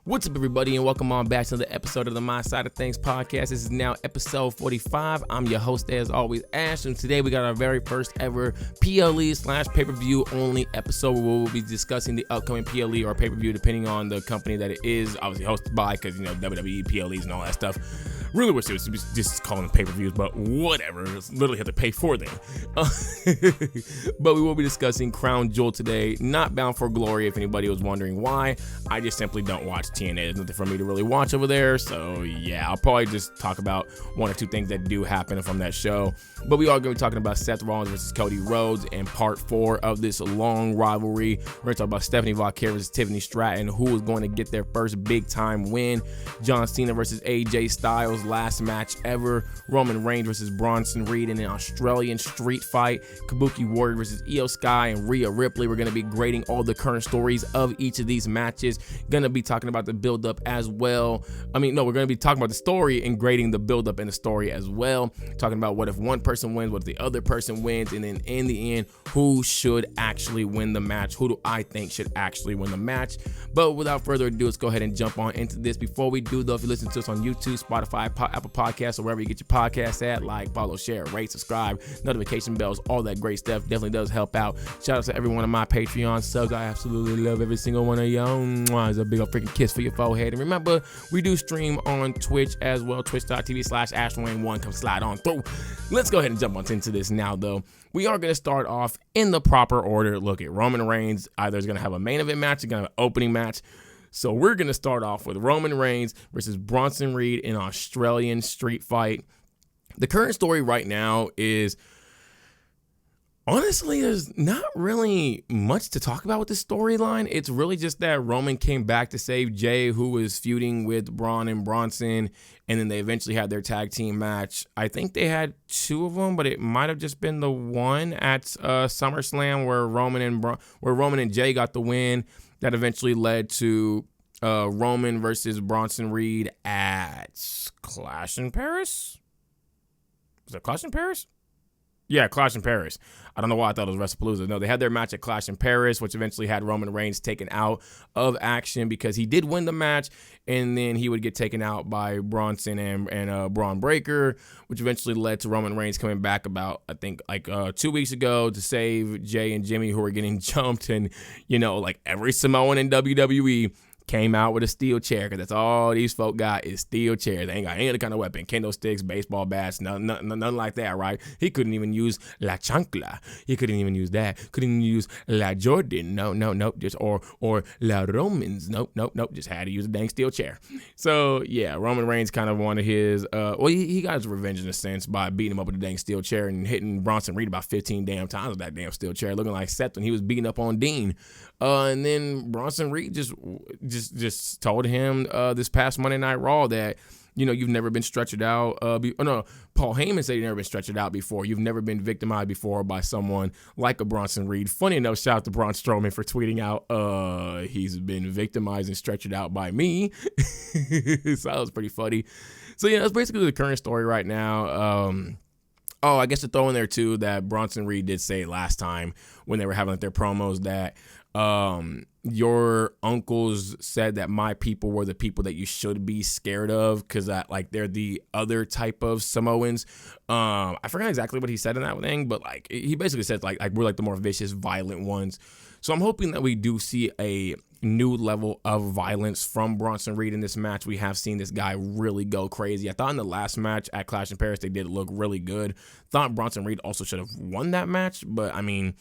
What's up, everybody, and welcome on back to the episode of the My Side of Things podcast. This is now episode 45. I'm your host, as always, Ash, and today we got our very first ever PLE/pay-per-view only episode where we'll be discussing the upcoming PLE or pay-per-view, depending on the company that it is, obviously hosted by, because, you know, WWE PLEs and all that stuff. Really wish it was just calling them pay-per-views, but whatever. It's literally have to pay for them. But we will be discussing Crown Jewel today. Not Bound for Glory, if anybody was wondering why. I just simply don't watch TNA. There's nothing for me to really watch over there. So yeah, I'll probably just talk about one or two things that do happen from that show. But we are going to be talking about Seth Rollins versus Cody Rhodes in part 4 of this long rivalry. We're going to talk about Stephanie Vaquer versus Tiffany Stratton, who is going to get their first big time win. John Cena versus AJ Styles, last match ever. Roman Reigns versus Bronson Reed in an Australian street fight. Kabuki Warriors versus Iyo Sky and Rhea Ripley. We're going to be grading all the current stories of each of these matches. Going to be talking about the build up as well. We're going to be talking about the story and grading the build up in the story as well. Talking about what if one person wins, what if the other person wins, and then in the end, who should actually win the match? Who do I think should actually win the match? But without further ado, let's go ahead and jump on into this. Before we do, though, if you listen to us on YouTube, Spotify, Apple Podcasts, or wherever you get your podcasts at, like, follow, share, rate, subscribe, notification bells, all that great stuff definitely does help out. Shout out to every one of my Patreon subs. I absolutely love every single one of y'all. It's a big old freaking kiss for your forehead. And remember, we do stream on Twitch as well, twitch.tv/AshWayne1. Come slide on through. Let's go ahead and jump on into this now, though. We are going to start off in the proper order. Look at Roman Reigns. Either is going to have a main event match, or going to have an opening match. So we're going to start off with Roman Reigns versus Bronson Reed in an Australian street fight. The current story right now is, honestly, there's not really much to talk about with this storyline. It's really just that Roman came back to save Jay, who was feuding with Braun and Bronson, and then they eventually had their tag team match. I think they had 2 of them, but it might have just been the one at SummerSlam where Roman and Jay got the win. That eventually led to Roman versus Bronson Reed at Clash in Paris. Was it Clash in Paris? Yeah, Clash in Paris. I don't know why I thought it was WrestlePalooza. No, they had their match at Clash in Paris, which eventually had Roman Reigns taken out of action because he did win the match, and then he would get taken out by Bronson and Braun Breaker, which eventually led to Roman Reigns coming back about, I think, 2 weeks ago to save Jay and Jimmy, who were getting jumped. And, you know, like every Samoan in WWE came out with a steel chair, because that's all these folk got is steel chairs. They ain't got any other kind of weapon, kendo sticks, baseball bats, nothing like that, right? He couldn't even use La Chancla. He couldn't even use that. Couldn't even use La Jordan. No. Just or La Romans. Nope. Just had to use a dang steel chair. So yeah, Roman Reigns kind of wanted his he got his revenge in a sense by beating him up with a dang steel chair and hitting Bronson Reed about 15 damn times with that damn steel chair, looking like Seth when he was beating up on Dean. And then Bronson Reed just told him this past Monday Night Raw that, you know, you've never been stretchered out. Paul Heyman said he'd never been stretchered out before. You've never been victimized before by someone like a Bronson Reed. Funny enough, shout out to Braun Strowman for tweeting out, he's been victimized and stretchered out by me. So that was pretty funny. So yeah, that's basically the current story right now. I guess to throw in there too that Bronson Reed did say last time when they were having their promos that your uncles said that my people were the people that you should be scared of, because that, like, they're the other type of Samoans. I forgot exactly what he said in that thing, but like he basically said like we're like the more vicious, violent ones. So I'm hoping that we do see a new level of violence from Bronson Reed in this match. We have seen this guy really go crazy. I thought in the last match at Clash in Paris they did look really good. Thought Bronson Reed also should have won that match, but I mean,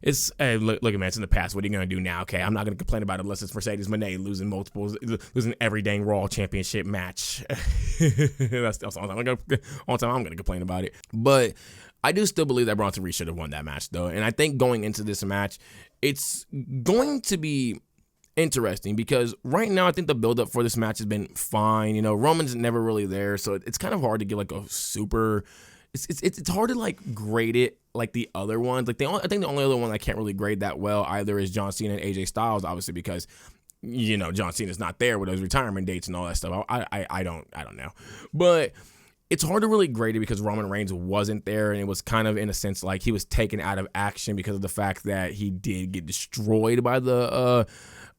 it's look, man, it's in the past. What are you gonna do now? Okay, I'm not gonna complain about it unless it's Mercedes Moné losing every dang Raw Championship match. That's the only time I'm gonna complain about it. But I do still believe that Bronson Reed should have won that match, though. And I think going into this match, it's going to be interesting because right now I think the build-up for this match has been fine. You know, Roman's never really there, so it's kind of hard to get like a super. It's hard to like grade it like the other ones. Like I think the only other one I can't really grade that well either is John Cena and AJ Styles, obviously, because, you know, John Cena's not there with those retirement dates and all that stuff. I don't know, but it's hard to really grade it because Roman Reigns wasn't there, and it was kind of in a sense like he was taken out of action because of the fact that he did get destroyed by the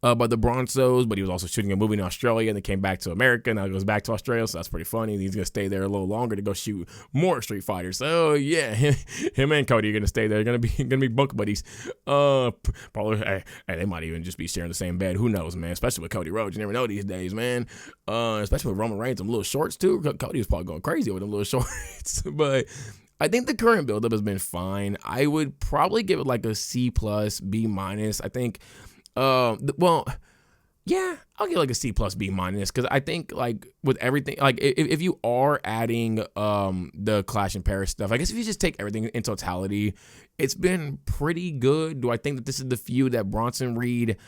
by the Bronzos, but he was also shooting a movie in Australia and then came back to America. Now he goes back to Australia, so that's pretty funny. He's gonna stay there a little longer to go shoot more Street Fighters. So yeah, him and Cody are gonna stay there. They're gonna be bunk buddies. Probably hey, they might even just be sharing the same bed. Who knows, man? Especially with Cody Rhodes, you never know these days, man. Especially with Roman Reigns, them little shorts too. Cody was probably going crazy with them little shorts, but. I think the current buildup has been fine. I would probably give it like a C+, B-. I think, yeah, I'll give like a C+, B- because I think like with everything, like if you are adding the Clash in Paris stuff, I guess if you just take everything in totality, it's been pretty good. Do I think that this is the feud that Bronson Reed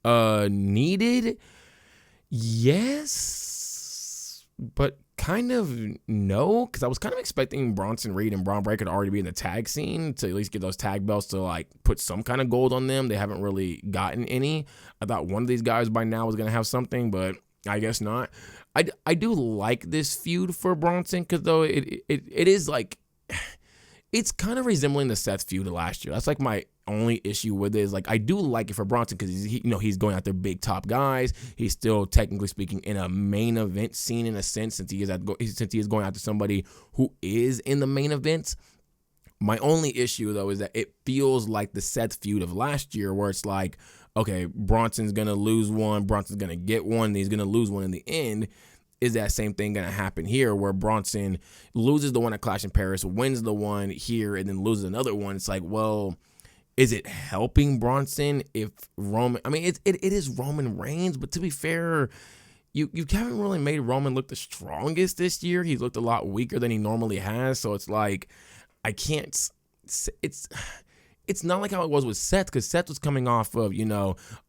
needed? Yes, but kind of no, because I was kind of expecting Bronson Reed and Braun Breaker to already be in the tag scene to at least get those tag belts to like put some kind of gold on them. They haven't really gotten any. I thought one of these guys by now was going to have something, but I guess not. I do like this feud for Bronson because though it is like it's kind of resembling the Seth feud of last year. That's like my only issue with it is like I do like it for Bronson because he's going after big top guys. He's still technically speaking in a main event scene in a sense since he is going after somebody who is in the main event. My only issue though is that it feels like the Seth feud of last year where it's like, okay, Bronson's gonna lose one, Bronson's gonna get one, and he's gonna lose one in the end. Is that same thing going to happen here where Bronson loses the one at Clash in Paris, wins the one here, and then loses another one? It's like, well, is it helping Bronson if Roman... I mean, it is Roman Reigns, but to be fair, you haven't really made Roman look the strongest this year. He's looked a lot weaker than he normally has, so it's like, I can't... It's not like how it was with Seth, because Seth was coming off of,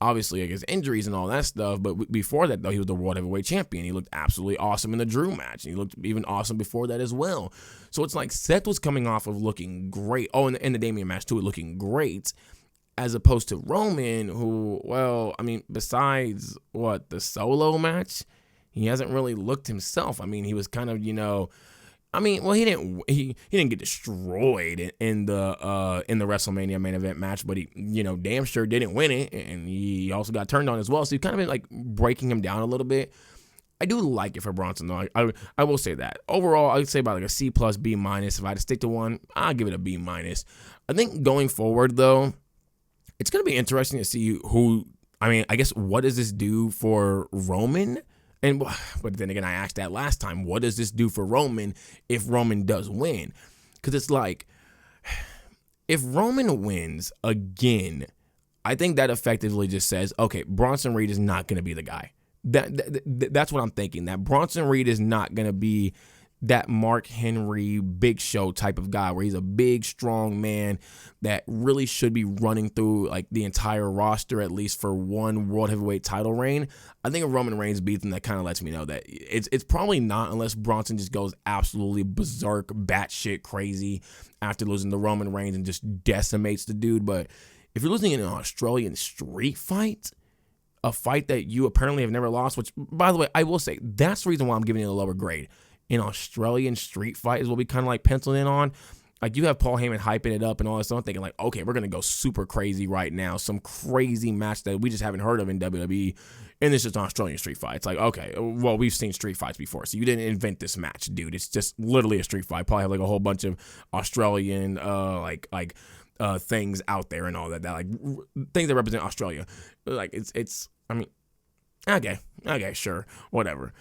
obviously, I guess, injuries and all that stuff. But before that, though, he was the World Heavyweight Champion. He looked absolutely awesome in the Drew match. And he looked even awesome before that as well. So it's like Seth was coming off of looking great. Oh, and in the Damian match, too, looking great. As opposed to Roman, who, well, I mean, besides, the solo match, he hasn't really looked himself. I mean, he was kind of, he didn't get destroyed in the WrestleMania main event match, but he damn sure didn't win it, and he also got turned on as well. So you kind of been like breaking him down a little bit. I do like it for Bronson though. I will say that overall I'd say about like a C+, B-. If I had to stick to one, I'll give it a B-. I think going forward though, it's gonna be interesting to see who. I mean, I guess what does this do for Roman? But then again, I asked that last time. What does this do for Roman if Roman does win? Because it's like, if Roman wins again, I think that effectively just says, okay, Bronson Reed is not going to be the guy. That's what I'm thinking. That Bronson Reed is not going to be that Mark Henry Big Show type of guy where he's a big, strong man that really should be running through like the entire roster at least for one World Heavyweight title reign. I think if Roman Reigns beats him, that kind of lets me know that it's probably not, unless Bronson just goes absolutely berserk, batshit crazy after losing to Roman Reigns and just decimates the dude. But if you're losing in an Australian street fight, a fight that you apparently have never lost, which, by the way, I will say, that's the reason why I'm giving it a lower grade. An Australian street fight is what we kind of like penciled in on. Like, you have Paul Heyman hyping it up and all this stuff. I'm thinking like, okay, we're going to go super crazy right now. Some crazy match that we just haven't heard of in WWE. And it's just an Australian street fight. It's like, okay, well, we've seen street fights before. So you didn't invent this match, dude. It's just literally a street fight. Probably have like a whole bunch of Australian, things out there and all that like things that represent Australia. Like I mean, okay, sure, whatever.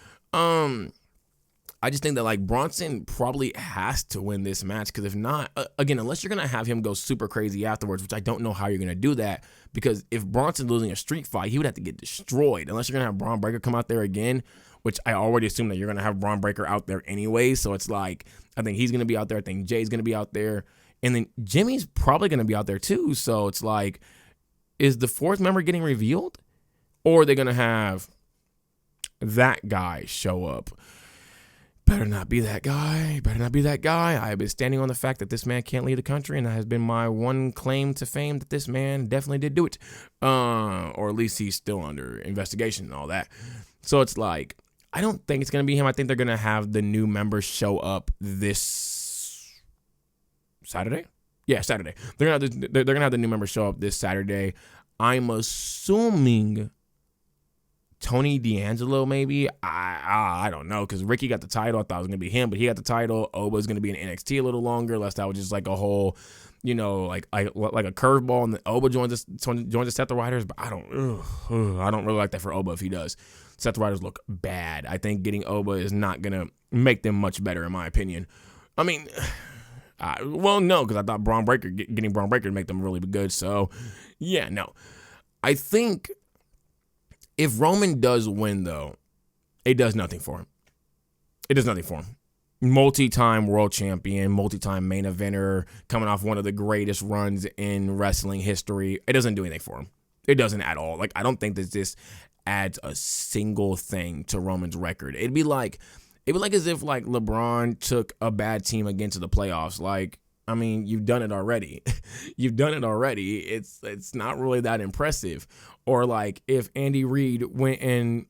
I just think that like Bronson probably has to win this match, because if not, again, unless you're gonna have him go super crazy afterwards, which I don't know how you're gonna do that, because if Bronson's losing a street fight, he would have to get destroyed. Unless you're gonna have Braun Breaker come out there again, which I already assume that you're gonna have Braun Breaker out there anyway. So it's like, I think he's gonna be out there. I think Jay's gonna be out there, and then Jimmy's probably gonna be out there too. So it's like, is the fourth member getting revealed, or are they gonna have that guy show up? Better not be that guy. I have been standing on the fact that this man can't leave the country, and that has been my one claim to fame, that this man definitely did do it. Or at least he's still under investigation and all that. So it's like, I don't think it's going to be him. I think they're going to have the new members show up this Saturday. Yeah, Saturday. They're gonna have the new members show up this Saturday. I'm assuming Tony D'Angelo, maybe. I don't know, because Ricky got the title. I thought it was going to be him, but he got the title. Oba's going to be in NXT a little longer, unless that was just like a whole, like a curveball, and then Oba joins the Seth Riders. But I don't really like that for Oba if he does. Seth Riders look bad. I think getting Oba is not going to make them much better, in my opinion. I mean, no, because I thought getting Braun Breaker to make them really good. So, yeah, no. I think if Roman does win, though, it does nothing for him. It does nothing for him. Multi-time world champion, multi-time main eventer, coming off one of the greatest runs in wrestling history. It doesn't do anything for him. It doesn't at all. Like, I don't think that this adds a single thing to Roman's record. It'd be like as if like LeBron took a bad team against the playoffs. Like, I mean, you've done it already. You've done it already. It's not really that impressive. Or like if Andy Reid went and,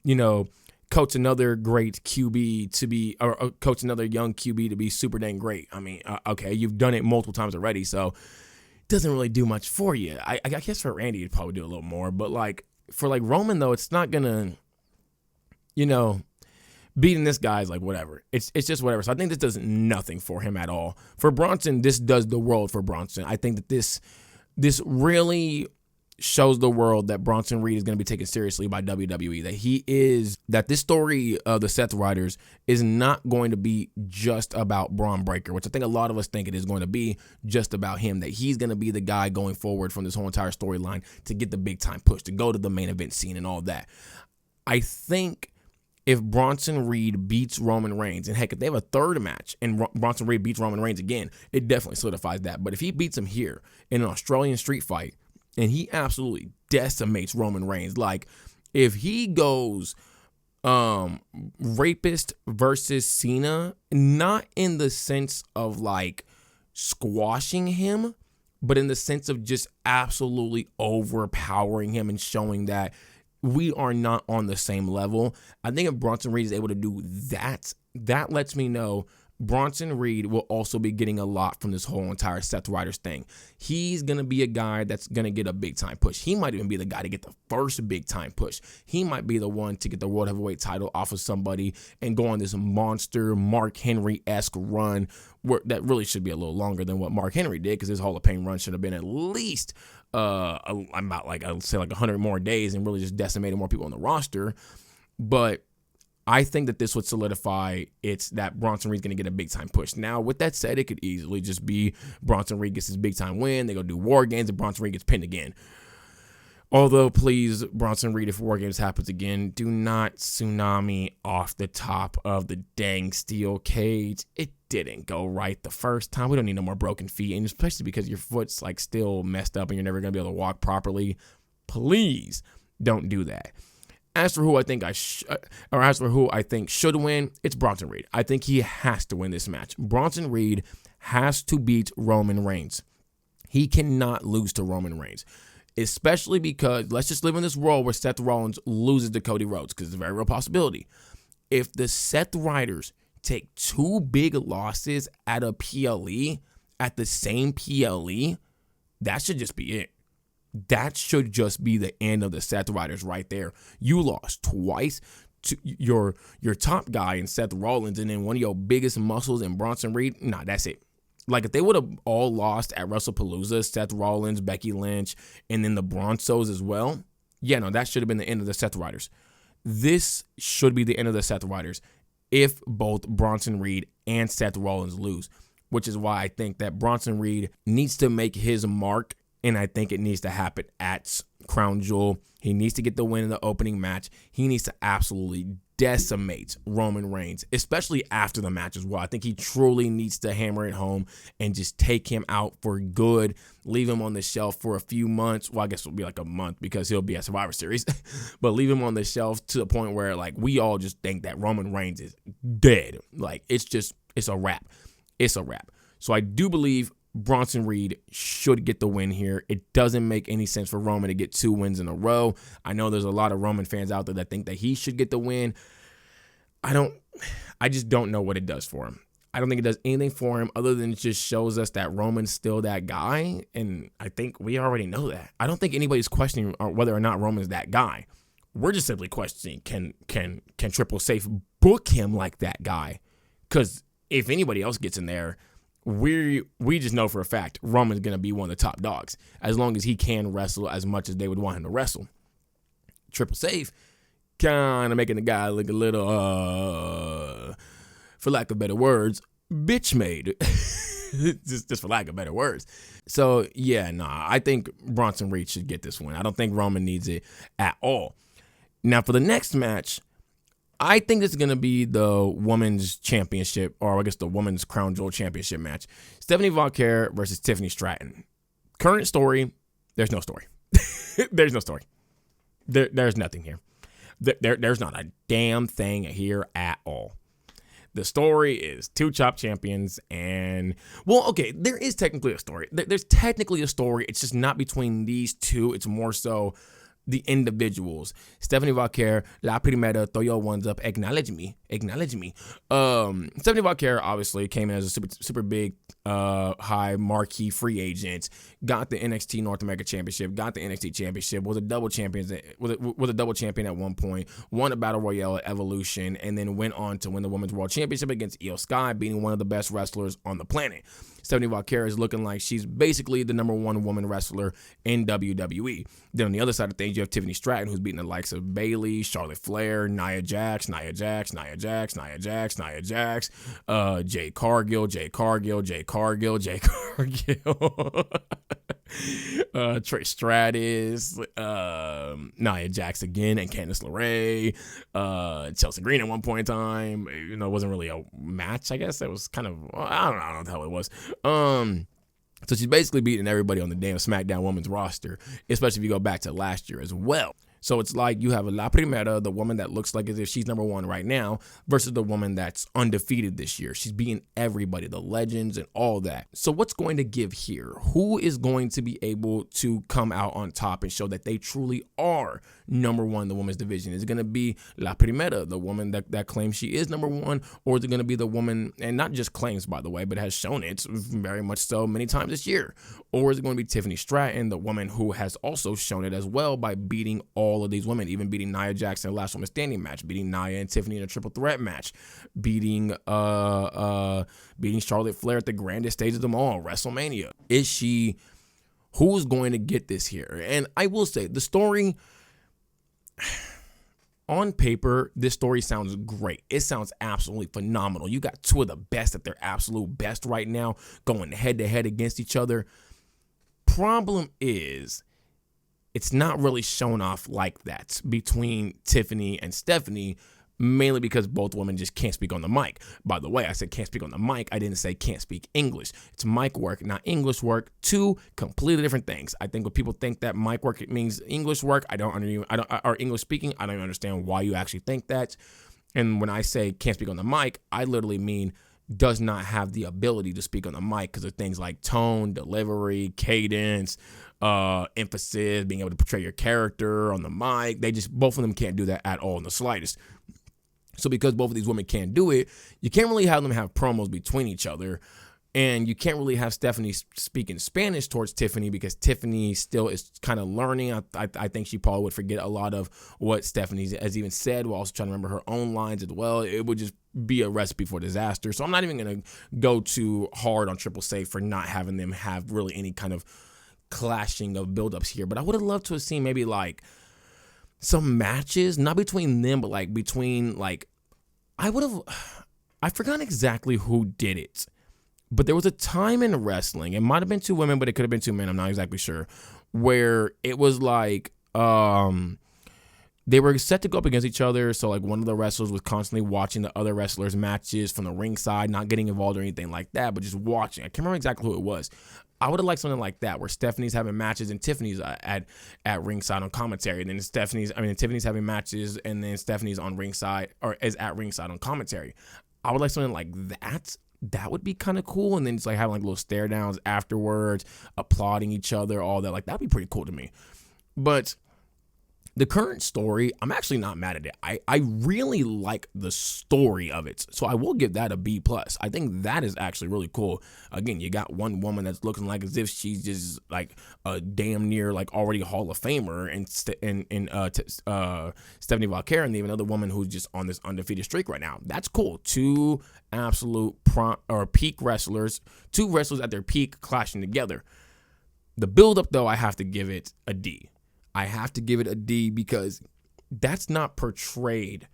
coach another great QB to be, or coach another young QB to be super dang great. I mean, okay, you've done it multiple times already, so it doesn't really do much for you. I guess for Randy, it'd probably do a little more. But like for like Roman, though, it's not gonna, beating this guy is like whatever. It's just whatever. So I think this does nothing for him at all. For Bronson, this does the world for Bronson. I think that this really shows the world that Bronson Reed is going to be taken seriously by WWE. That this story of the Seth Riders is not going to be just about Braun Breaker, which I think a lot of us think it is going to be just about him, that he's going to be the guy going forward from this whole entire storyline to get the big time push, to go to the main event scene and all that. I think if Bronson Reed beats Roman Reigns, and heck, if they have a third match and Bronson Reed beats Roman Reigns again, it definitely solidifies that. But if he beats him here in an Australian street fight and he absolutely decimates Roman Reigns, like if he goes rapist versus Cena, not in the sense of like squashing him, but in the sense of just absolutely overpowering him and showing that we are not on the same level. I think if Bronson Reed is able to do that, that lets me know Bronson Reed will also be getting a lot from this whole entire Seth Riders thing. He's going to be a guy that's going to get a big-time push. He might even be the guy to get the first big-time push. He might be the one to get the World Heavyweight title off of somebody and go on this monster Mark Henry-esque run that really should be a little longer than what Mark Henry did, because his Hall of Fame run should have been at least about like, I would say like 100 more days and really just decimated more people on the roster. But I think that this would solidify it's that Bronson Reed's going to get a big-time push. Now, with that said, it could easily just be Bronson Reed gets his big-time win. They go do War Games and Bronson Reed gets pinned again. Although, please, Bronson Reed, if War Games happens again, do not tsunami off the top of the dang steel cage. It didn't go right the first time. We don't need no more broken feet, and especially because your foot's like still messed up and you're never going to be able to walk properly. Please don't do that. As for who I think should win, it's Bronson Reed. I think he has to win this match. Bronson Reed has to beat Roman Reigns. He cannot lose to Roman Reigns, especially because let's just live in this world where Seth Rollins loses to Cody Rhodes, because it's a very real possibility. If the Seth Riders take two big losses at a PLE, at the same PLE, that should just be it. That should just be the end of the Seth Riders right there. You lost twice to your top guy in Seth Rollins, and then one of your biggest muscles in Bronson Reed. Nah, that's it. Like, if they would have all lost at WrestlePalooza, Seth Rollins, Becky Lynch, and then the Bronsos as well, yeah, no, that should have been the end of the Seth Riders. This should be the end of the Seth Riders if both Bronson Reed and Seth Rollins lose, which is why I think that Bronson Reed needs to make his mark, and I think it needs to happen at Crown Jewel. He needs to get the win in the opening match. He needs to absolutely decimate Roman Reigns, especially after the match as well. I think he truly needs to hammer it home and just take him out for good, leave him on the shelf for a few months. Well, I guess it'll be like a month because he'll be at Survivor Series, but leave him on the shelf to the point where like we all just think that Roman Reigns is dead. Like it's a wrap. It's a wrap. So I do believe Bronson Reed should get the win here. It doesn't make any sense for Roman to get 2 wins in a row. I know there's a lot of Roman fans out there that think that he should get the win. I just don't know what it does for him. I don't think it does anything for him other than it just shows us that Roman's still that guy, and I think we already know that. I don't think anybody's questioning whether or not Roman's that guy. We're just simply questioning, can Triple Safe book him like that guy? Because if anybody else gets in there, we just know for a fact Roman's going to be one of the top dogs as long as he can wrestle as much as they would want him to wrestle. Triple Safe kind of making the guy look a little, for lack of better words, bitch made. just for lack of better words. So, yeah, I think Bronson Reed should get this win. I don't think Roman needs it at all. Now, for the next match, I think this is going to be the women's championship, or I guess the women's Crown Jewel championship match. Stephanie Vaquer versus Tiffany Stratton. Current story, there's no story. There's no story. There's nothing here. There's not a damn thing here at all. The story is two Chop champions and, well, okay, there is technically a story. There's technically a story. It's just not between these two. It's more so the individuals. Stephanie Vaquer, la primera, throw your ones up, acknowledge me. Stephanie Vaquer obviously came in as a super big, high marquee free agent, got the NXT North America Championship, got the NXT Championship, was a double champion at one point, won a Battle Royale at Evolution, and then went on to win the Women's World Championship against Iyo Sky, being one of the best wrestlers on the planet. Stephanie Vaquer is looking like she's basically the number one woman wrestler in WWE. Then on the other side of things, you have Tiffany Stratton, who's beating the likes of Bayley, Charlotte Flair, Nia Jax, Jade Cargill, Trish Stratus, Nia Jax again, and Candice LeRae, Chelsea Green at one point in time. It wasn't really a match, I guess. It was kind of, I don't know what the hell it was. So she's basically beating everybody on the damn SmackDown women's roster, especially if you go back to last year as well. So it's like you have a La Primera, the woman that looks like as if she's number one right now, versus the woman that's undefeated this year. She's beating everybody, the legends and all that. So what's going to give here? Who is going to be able to come out on top and show that they truly are number one in the women's division? Is it going to be La Primera, the woman that claims she is number one, or is it going to be the woman, and not just claims, by the way, but has shown it very much so many times this year? Or is it going to be Tiffany Stratton, the woman who has also shown it as well by beating all of these women, even beating Nia Jax in the last woman standing match, beating Nia and Tiffany in a triple threat match, beating Charlotte Flair at the grandest stage of them all, WrestleMania? Who's going to get this here? And I will say, the story, on paper, this story sounds great. It sounds absolutely phenomenal. You got two of the best at their absolute best right now going head to head against each other. Problem is, it's not really shown off like that between Tiffany and Stephanie, mainly because both women just can't speak on the mic. By the way, I said can't speak on the mic. I didn't say can't speak English. It's mic work, not English work. Two completely different things. I think when people think that mic work it means English work, or English speaking, I don't even understand why you actually think that. And when I say can't speak on the mic, I literally mean does not have the ability to speak on the mic because of things like tone, delivery, cadence, emphasis, being able to portray your character on the mic. Both of them can't do that at all in the slightest. So because both of these women can't do it, you can't really have them have promos between each other. And you can't really have Stephanie speaking Spanish towards Tiffany because Tiffany still is kind of learning. I think she probably would forget a lot of what Stephanie has even said while also trying to remember her own lines as well. It would just be a recipe for disaster. So I'm not even going to go too hard on Triple Safe for not having them have really any kind of clashing of buildups here. But I would have loved to have seen maybe like some matches, not between them, but like between like, I forgot exactly who did it. But there was a time in wrestling, it might have been two women, but it could have been two men, I'm not exactly sure, where it was like they were set to go up against each other. So like one of the wrestlers was constantly watching the other wrestlers' matches from the ringside, not getting involved or anything like that, but just watching. I can't remember exactly who it was. I would have liked something like that where Stephanie's having matches and Tiffany's at ringside on commentary. And then Tiffany's having matches and then Stephanie's on ringside or is at ringside on commentary. I would like something like that. That would be kind of cool. And then just like having like little stare downs afterwards, applauding each other, all that. Like that'd be pretty cool to me. But The current story, I'm actually not mad at it. I really like the story of it. So I will give that a B+. I think that is actually really cool. Again, you got one woman that's looking like as if she's just like a damn near like already Hall of Famer and Stephanie Vaquer, and even another woman who's just on this undefeated streak right now. That's cool. Two absolute peak wrestlers, two wrestlers at their peak clashing together. The build-up, though, I have to give it a D. I have to give it a D because that's not portrayed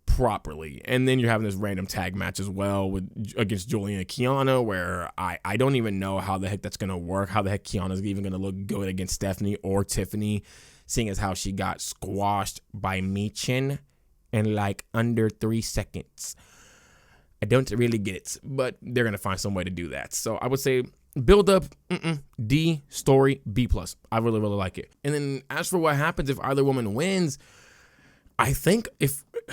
properly. And then you're having this random tag match as well against Julia and Kiana, where I don't even know how the heck that's going to work, how the heck Kiana's even going to look good against Stephanie or Tiffany, seeing as how she got squashed by Michin in like under 3 seconds. I don't really get it, but they're going to find some way to do that. So I would say build up, D. Story, B+. I really, really like it. And then as for what happens if either woman wins, I think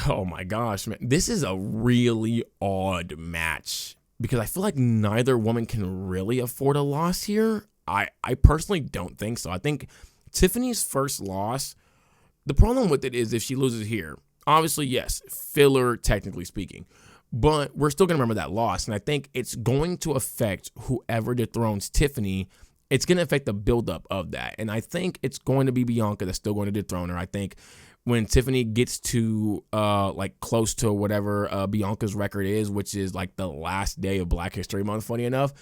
oh my gosh, man, this is a really odd match because I feel like neither woman can really afford a loss here. I personally don't think so. I think Tiffany's first loss, the problem with it is if she loses here, obviously, yes, filler, technically speaking. But we're still going to remember that loss. And I think it's going to affect whoever dethrones Tiffany. It's going to affect the buildup of that. And I think it's going to be Bianca that's still going to dethrone her. I think when Tiffany gets to like close to whatever Bianca's record is, which is like the last day of Black History Month, funny enough,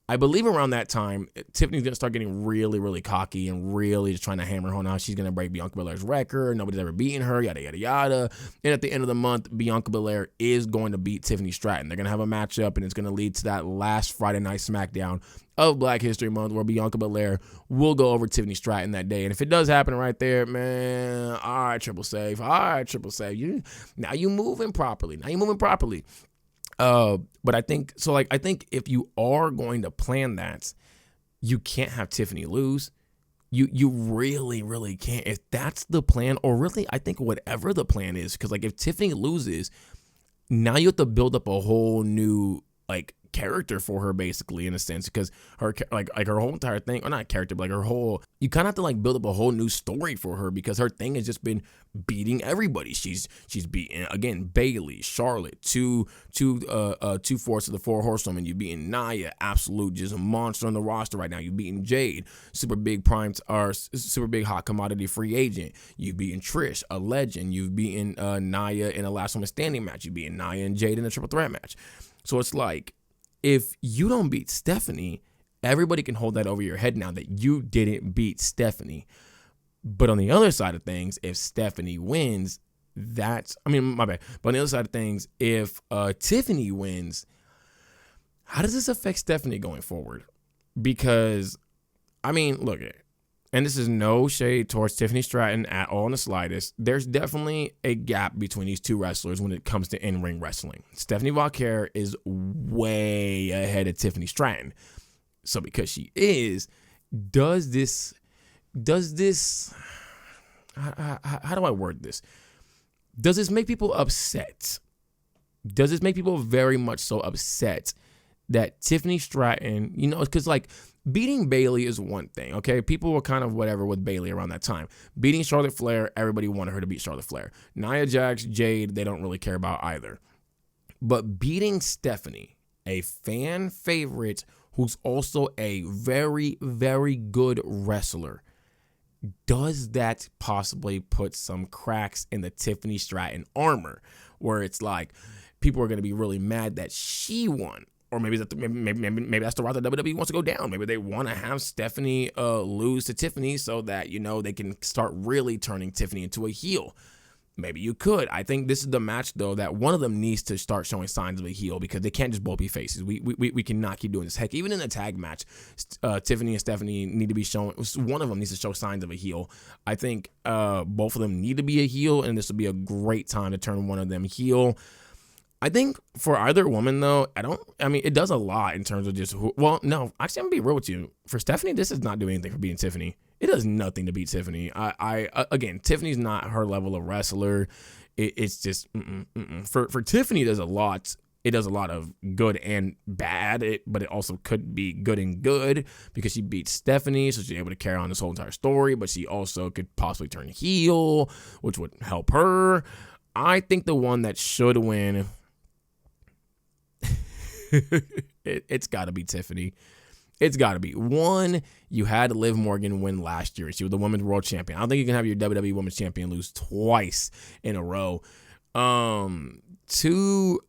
I believe around that time, Tiffany's going to start getting really, really cocky and really just trying to hammer home out. She's going to break Bianca Belair's record. Nobody's ever beaten her, yada, yada, yada. And at the end of the month, Bianca Belair is going to beat Tiffany Stratton. They're going to have a matchup, and it's going to lead to that last Friday Night SmackDown of Black History Month where Bianca Belair will go over Tiffany Stratton that day. And if it does happen right there, man, all right, triple save. All right, triple save. Now you moving properly. But I think if you are going to plan that, you can't have Tiffany lose. You really, really can't. If that's the plan, or really, I think whatever the plan is, because like if Tiffany loses, now you have to build up a whole new like character for her, basically, in a sense, because her like her whole entire thing, or not character, but like her whole, you kind of have to like build up a whole new story for her, because her thing has just been beating everybody. She's beating again Bayley, Charlotte, two fourths of the four horsewomen. You've beaten Nia, absolute just a monster on the roster right now. You've beaten Jade, super big hot commodity free agent. You've beaten Trish, a legend. You've beaten Nia in a last woman standing match. You've beaten Nia and Jade in a triple threat match. So it's like, if you don't beat Stephanie, everybody can hold that over your head now that you didn't beat Stephanie. But on the other side of things, if Stephanie wins, my bad. But on the other side of things, if Tiffany wins, how does this affect Stephanie going forward? Because, look at it. And this is no shade towards Tiffany Stratton at all in the slightest. There's definitely a gap between these two wrestlers when it comes to in-ring wrestling. Stephanie Vaquer is way ahead of Tiffany Stratton. So because she is, does this, how do I word this? Does this make people upset? Does this make people very much so upset that Tiffany Stratton, because like, beating Bayley is one thing, okay? People were kind of whatever with Bayley around that time. Beating Charlotte Flair, everybody wanted her to beat Charlotte Flair. Nia Jax, Jade, they don't really care about either. But beating Stephanie, a fan favorite who's also a very, very good wrestler, does that possibly put some cracks in the Tiffany Stratton armor, where it's like people are going to be really mad that she won? Or maybe that's the route that WWE wants to go down. Maybe they want to have Stephanie lose to Tiffany so that, they can start really turning Tiffany into a heel. Maybe you could. I think this is the match, though, that one of them needs to start showing signs of a heel, because they can't just both be faces. We cannot keep doing this. Heck, even in a tag match, Tiffany and Stephanie need to be showing. One of them needs to show signs of a heel. I think both of them need to be a heel, and this would be a great time to turn one of them heel. I think for either woman, though, it does a lot in terms of just, I'm going to be real with you. For Stephanie, this does not do anything for beating Tiffany. It does nothing to beat Tiffany. Again, Tiffany's not her level of wrestler. It's just, For Tiffany, there's a lot it does a lot of good and bad, but it also could be good and good because she beat Stephanie, so she's able to carry on this whole entire story, but she also could possibly turn heel, which would help her. I think the one that should win, it's got to be Tiffany. It's got to be. One, you had Liv Morgan win last year. She was the Women's World Champion. I don't think you can have your WWE Women's Champion lose twice in a row. Two,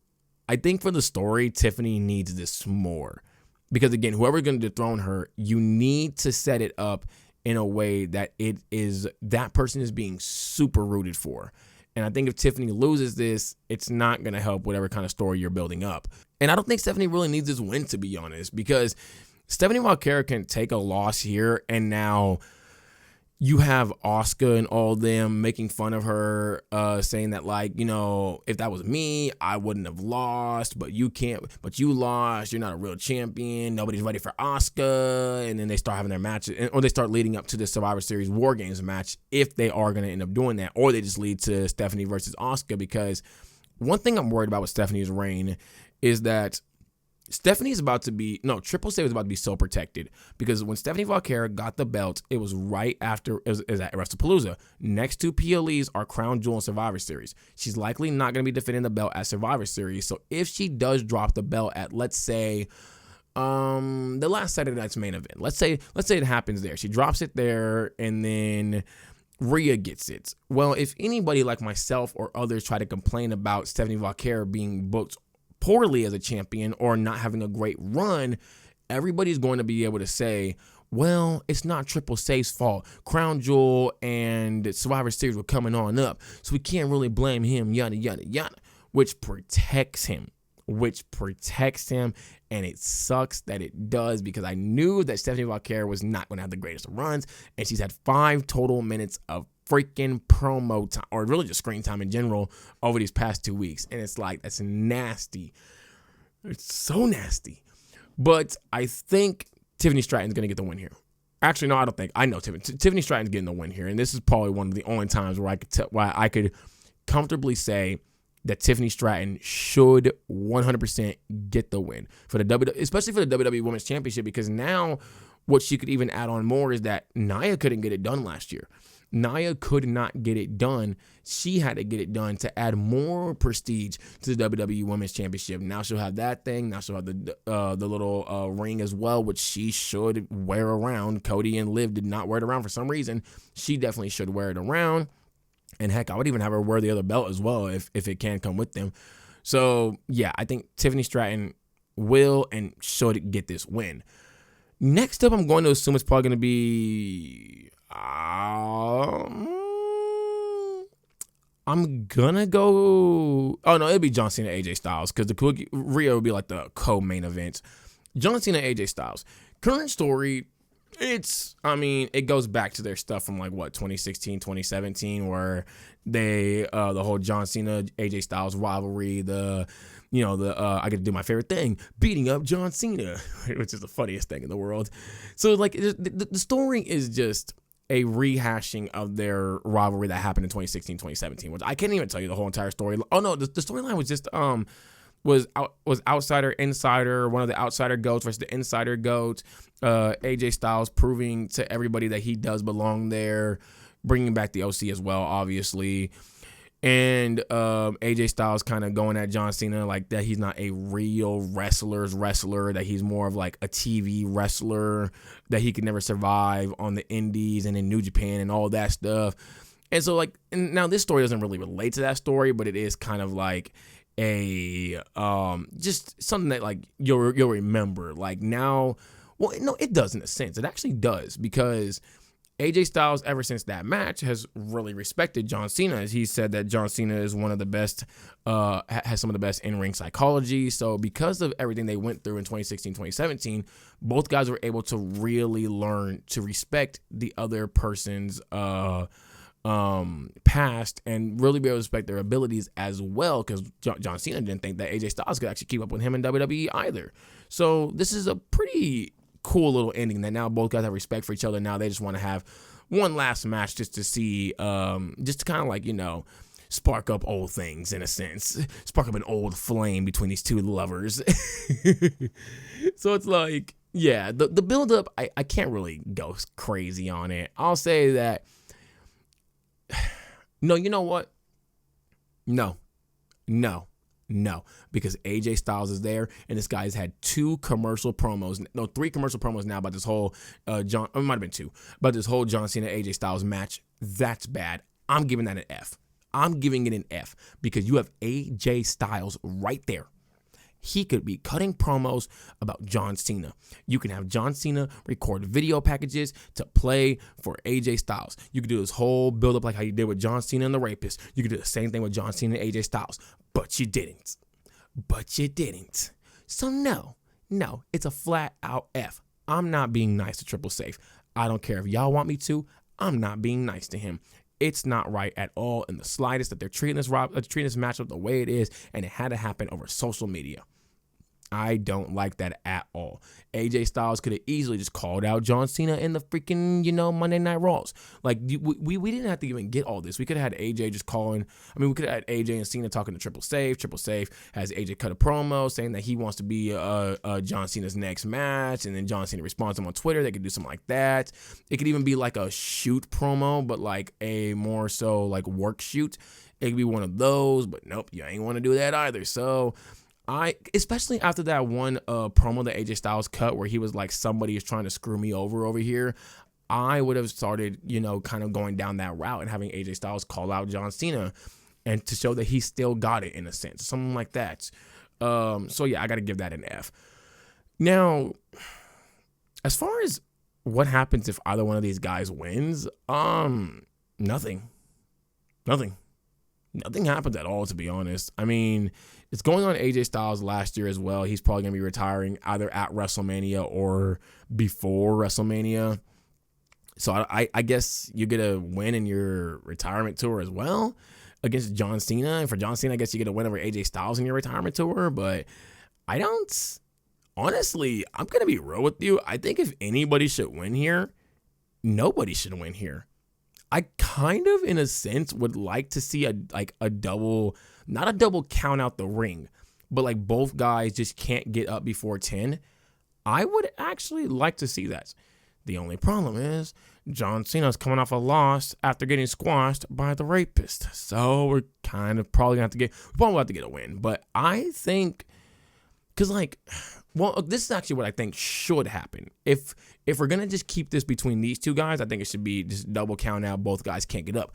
I think for the story, Tiffany needs this more. Because, again, whoever's going to dethrone her, you need to set it up in a way that it is that person is being super rooted for. And I think if Tiffany loses this, it's not going to help whatever kind of story you're building up. And I don't think Stephanie really needs this win, to be honest, because Stephanie Vaquer can take a loss here, and now you have Asuka and all them making fun of her, saying that, like, you know, if that was me, I wouldn't have lost, but you can't, but you lost, you're not a real champion, nobody's ready for Asuka, and then they start having their matches, or they start leading up to the Survivor Series War Games match, if they are going to end up doing that, or they just lead to Stephanie versus Asuka, because one thing I'm worried about with Stephanie's reign is that Triple J was about to be so protected because when Stephanie Vaquer got the belt, it was right after, it was at WrestlePalooza. Next two PLEs are Crown Jewel and Survivor Series. She's likely not going to be defending the belt at Survivor Series. So if she does drop the belt at, let's say, the last Saturday night's main event, let's say it happens there. She drops it there and then Rhea gets it. Well, if anybody like myself or others try to complain about Stephanie Vaquer being booked poorly as a champion or not having a great run, everybody's going to be able to say, well, it's not Triple J's fault. Crown Jewel and Survivor Series were coming on up, so we can't really blame him, yada, yada, yada, which protects him, and it sucks that it does because I knew that Stephanie Vaquer was not going to have the greatest of runs, and she's had 5 total minutes of freaking promo time, or really just screen time in general, over these past 2 weeks. And it's like, that's nasty. It's so nasty. But I think Tiffany Stratton's going to get the win here. Actually, no, I don't think. I know Tiffany Stratton's getting the win here. And this is probably one of the only times where I could comfortably say that Tiffany Stratton should 100% get the win for the especially for the WWE Women's Championship, because now what she could even add on more is that Nia couldn't get it done last year. Nia could not get it done. She had to get it done to add more prestige to the WWE Women's Championship. Now she'll have that thing. Now she'll have the little ring as well, which she should wear around. Cody and Liv did not wear it around for some reason. She definitely should wear it around. And heck, I would even have her wear the other belt as well if it can come with them. So, yeah, I think Tiffany Stratton will and should get this win. Next up, I'm going to assume it's probably going to be... I'm gonna go. Oh no, it'll be John Cena, AJ Styles, because the Rhea will be like the co-main event. John Cena, AJ Styles. Current story. It goes back to their stuff from 2016, 2017, where they the whole John Cena, AJ Styles rivalry. I get to do my favorite thing, beating up John Cena, which is the funniest thing in the world. So the story is just a rehashing of their rivalry that happened in 2016, 2017, which I can't even tell you the whole entire story. Oh no, the storyline was just was outsider insider, one of the outsider goats versus the insider goat. AJ Styles proving to everybody that he does belong there, bringing back the OC as well, obviously. And AJ Styles kind of going at John Cena like that he's not a real wrestler, that he's more of like a TV wrestler, that he could never survive on the indies and in New Japan and all that stuff. And so and now this story doesn't really relate to that story, but it is kind of like a just something that you'll remember. Well, no, it does in a sense. It actually does, because AJ Styles, ever since that match, has really respected John Cena. As he said that John Cena is one of the best, has some of the best in-ring psychology. So because of everything they went through in 2016, 2017, both guys were able to really learn to respect the other person's past and really be able to respect their abilities as well, because John Cena didn't think that AJ Styles could actually keep up with him in WWE either. So this is a pretty cool little ending that now both guys have respect for each other. Now they just want to have one last match just to see, just to kind of spark up old things in a sense, spark up an old flame between these two lovers. So it's like, yeah, the build up, I can't really go crazy on it. I'll say that, no, you know what? No, because AJ Styles is there, and this guy's had 2 commercial promos, no, 3 commercial promos now about this whole it might have been 2, about this whole John Cena AJ Styles match. That's bad. I'm giving that an F. I'm giving it an F because you have AJ Styles right there. He could be cutting promos about John Cena. You can have John Cena record video packages to play for AJ Styles. You could do this whole build-up like how you did with John Cena and the Rapist. You could do the same thing with John Cena and AJ Styles. But you didn't. So no, it's a flat-out F. I'm not being nice to Triple Safe. I don't care if y'all want me to. I'm not being nice to him. It's not right at all in the slightest that they're treating this matchup the way it is, and it had to happen over social media. I don't like that at all. AJ Styles could have easily just called out John Cena in the freaking, Monday Night Raws. Like, we didn't have to even get all this. We could have had AJ just calling. I mean, we could have had AJ and Cena talking to Triple Safe. Triple Safe has AJ cut a promo saying that he wants to be John Cena's next match, and then John Cena responds to him on Twitter. They could do something like that. It could even be like a shoot promo, but like a more so like work shoot. It could be one of those, but nope, you ain't want to do that either. So especially after that one promo that AJ Styles cut where he was like, somebody is trying to screw me over here, I would have started, kind of going down that route and having AJ Styles call out John Cena and to show that he still got it in a sense, something like that. So yeah, I got to give that an F. Now, as far as what happens if either one of these guys wins, nothing happens at all, to be honest. I mean, it's going on AJ Styles last year as well. He's probably going to be retiring either at WrestleMania or before WrestleMania. So I guess you get a win in your retirement tour as well against John Cena. And for John Cena, I guess you get a win over AJ Styles in your retirement tour. But honestly, I'm going to be real with you. I think if anybody should win here, nobody should win here. I kind of, in a sense, would like to see a double, not a double count out the ring, but like both guys just can't get up before 10. I would actually like to see that. The only problem is John Cena's coming off a loss after getting squashed by the Rapist. So we're kind of probably going to have to get a win. But I think, because this is actually what I think should happen. If we're going to just keep this between these two guys, I think it should be just double count out. Both guys can't get up.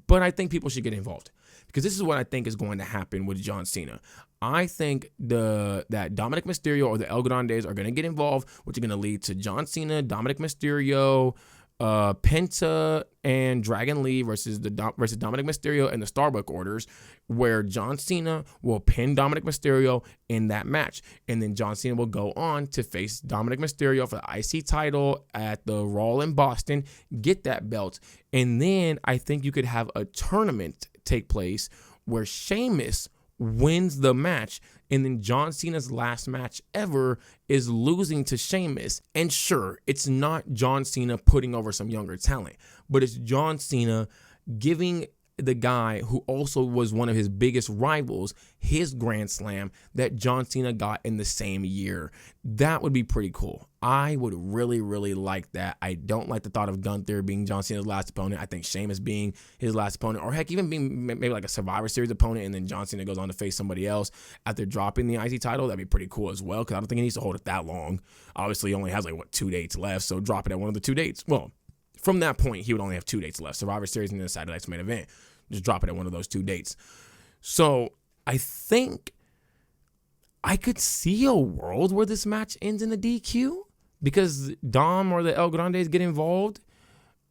But I think people should get involved because this is what I think is going to happen with John Cena. I think that Dominic Mysterio or the El Grandes are going to get involved, which is going to lead to John Cena, Dominic Mysterio, Penta, and Dragon Lee versus Dominic Mysterio and the Starbuck Orders, where John Cena will pin Dominic Mysterio in that match. And then John Cena will go on to face Dominic Mysterio for the IC title at the Raw in Boston, get that belt. And then I think you could have a tournament take place where Sheamus wins the match, and then John Cena's last match ever is losing to Sheamus. And sure, it's not John Cena putting over some younger talent, but it's John Cena giving the guy who also was one of his biggest rivals his Grand Slam that John Cena got in the same year. That would be pretty cool. I would really, really like that. I don't like the thought of Gunther being John Cena's last opponent. I think Sheamus being his last opponent, or heck, even being maybe like a Survivor Series opponent, and then John Cena goes on to face somebody else after dropping the IC title. That'd be pretty cool as well, because I don't think he needs to hold it that long. Obviously, he only has 2 dates left, so drop it at one of the 2 dates. Well, from that point, he would only have 2 dates left: Survivor Series and then Saturday Night's Main Event. Just drop it at one of those 2 dates. So I think I could see a world where this match ends in a DQ because Dom or the El Grandes get involved,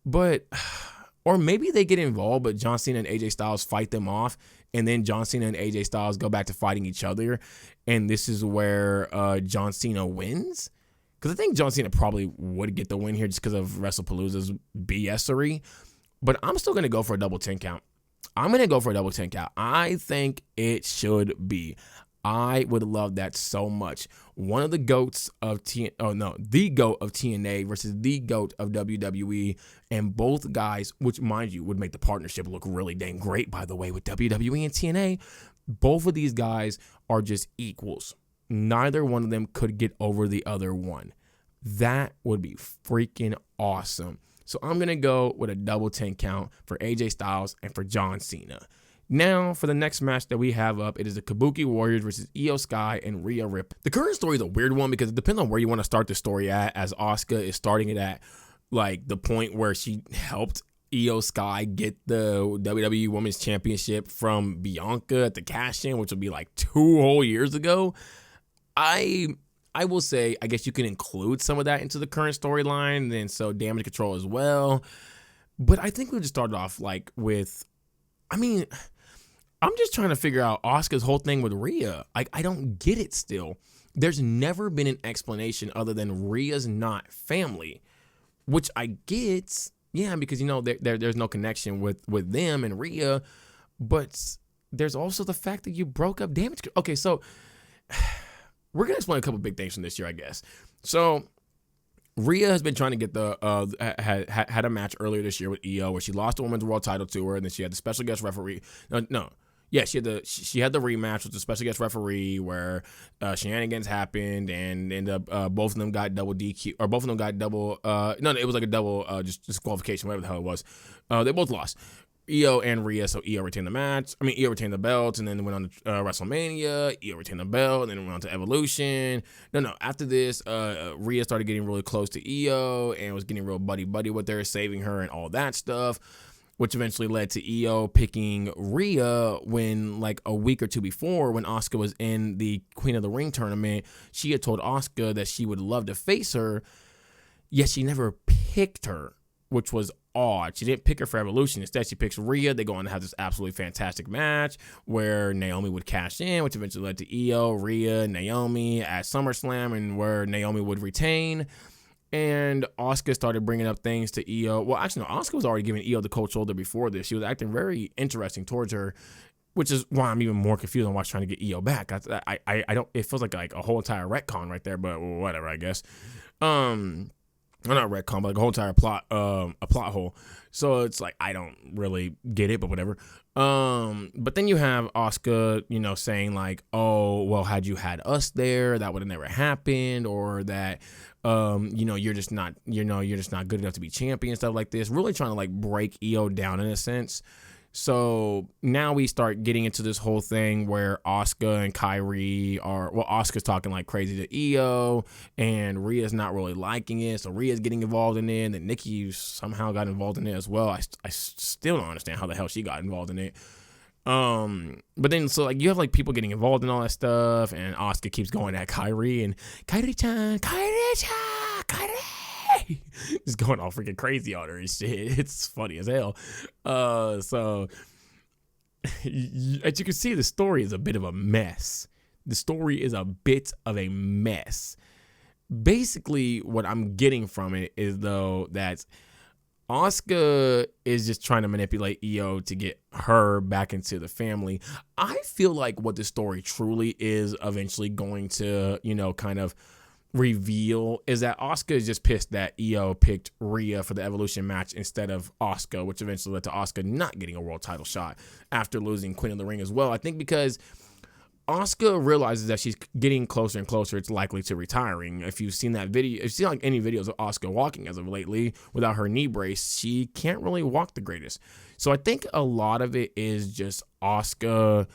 or maybe they get involved, but John Cena and AJ Styles fight them off, and then John Cena and AJ Styles go back to fighting each other, and this is where John Cena wins. Because I think John Cena probably would get the win here just because of WrestlePalooza's BS-ery, but I'm still going to go for a double 10 count. I think it should be. I would love that so much. One of the GOATs of the GOAT of TNA versus the GOAT of WWE, and both guys, which mind you would make the partnership look really dang great, by the way, with WWE and TNA. Both of these guys are just equals. Neither one of them could get over the other one. That would be freaking awesome. So I'm going to go with a double 10 count for AJ Styles and for John Cena. Now, for the next match that we have up, it is the Kabuki Warriors versus Iyo Sky and Rhea Ripley. The current story is a weird one because it depends on where you want to start the story at, as Asuka is starting it at like the point where she helped Iyo Sky get the WWE Women's Championship from Bianca at the cash-in, which would be like 2 whole years ago. I will say, I guess you can include some of that into the current storyline, and so Damage Control as well. But I think we just started off like with, I'm just trying to figure out Asuka's whole thing with Rhea. Like, I don't get it still. There's never been an explanation other than Rhea's not family, which I get, yeah, because, there's no connection with them and Rhea, but there's also the fact that you broke up Damage. Okay, so we're going to explain a couple big things from this year, I guess. So Rhea has been trying to get had a match earlier this year with Iyo where she lost the Women's World Title to her, and then she had the special guest referee. She had the rematch with the special guest referee where shenanigans happened and ended up both of them got double DQ, or both of them got double. It was like a double just disqualification, whatever the hell it was. They both lost. Iyo and Rhea, so Iyo retained the match. Iyo retained the belt, and then went on to WrestleMania. Iyo retained the belt, and then went on to Evolution. After this, Rhea started getting really close to Iyo and was getting real buddy-buddy with her, saving her and all that stuff, which eventually led to Iyo picking Rhea when, like, a week or two before, when Asuka was in the Queen of the Ring tournament, she had told Asuka that she would love to face her, yet she never picked her, which was odd. She didn't pick her for Evolution. Instead, she picks Rhea. They go on to have this absolutely fantastic match where Naomi would cash in, which eventually led to Iyo, Rhea, Naomi at SummerSlam, and where Naomi would retain. And Asuka started bringing up things to Iyo. Well, actually, no, Asuka was already giving Iyo the cold shoulder before this. She was acting very interesting towards her, which is why I'm even more confused on why she's trying to get Iyo back. I don't. It feels like a whole entire retcon right there, but whatever, I guess. Well, not retcon, but like a whole entire plot hole. So it's like, I don't really get it, but whatever. But then you have Asuka, saying like, oh, well, had you had us there, that would have never happened, or that, you're just not good enough to be champion, stuff like this. Really trying to like break Iyo down in a sense. So now we start getting into this whole thing where Asuka and Kairi Asuka's talking like crazy to Iyo, and Rhea's not really liking it. So Rhea's getting involved in it, and then Nikki somehow got involved in it as well. I still don't understand how the hell she got involved in it. But then, so like you have like people getting involved in all that stuff, and Asuka keeps going at Kairi and Kairi-chan, just going all freaking crazy on her and shit. It's funny as hell. So as you can see, the story is a bit of a mess. Basically, what I'm getting from it is, though, that Asuka is just trying to manipulate Iyo to get her back into the family. I feel like what the story truly is eventually going to, kind of reveal is that Asuka is just pissed that Iyo picked Rhea for the Evolution match instead of Asuka, which eventually led to Asuka not getting a world title shot after losing Queen of the Ring as well. I think because Asuka realizes that she's getting closer and closer, it's likely to retiring. If you've seen that video, if you've seen like any videos of Asuka walking as of lately without her knee brace, she can't really walk the greatest. So I think a lot of it is just Asuka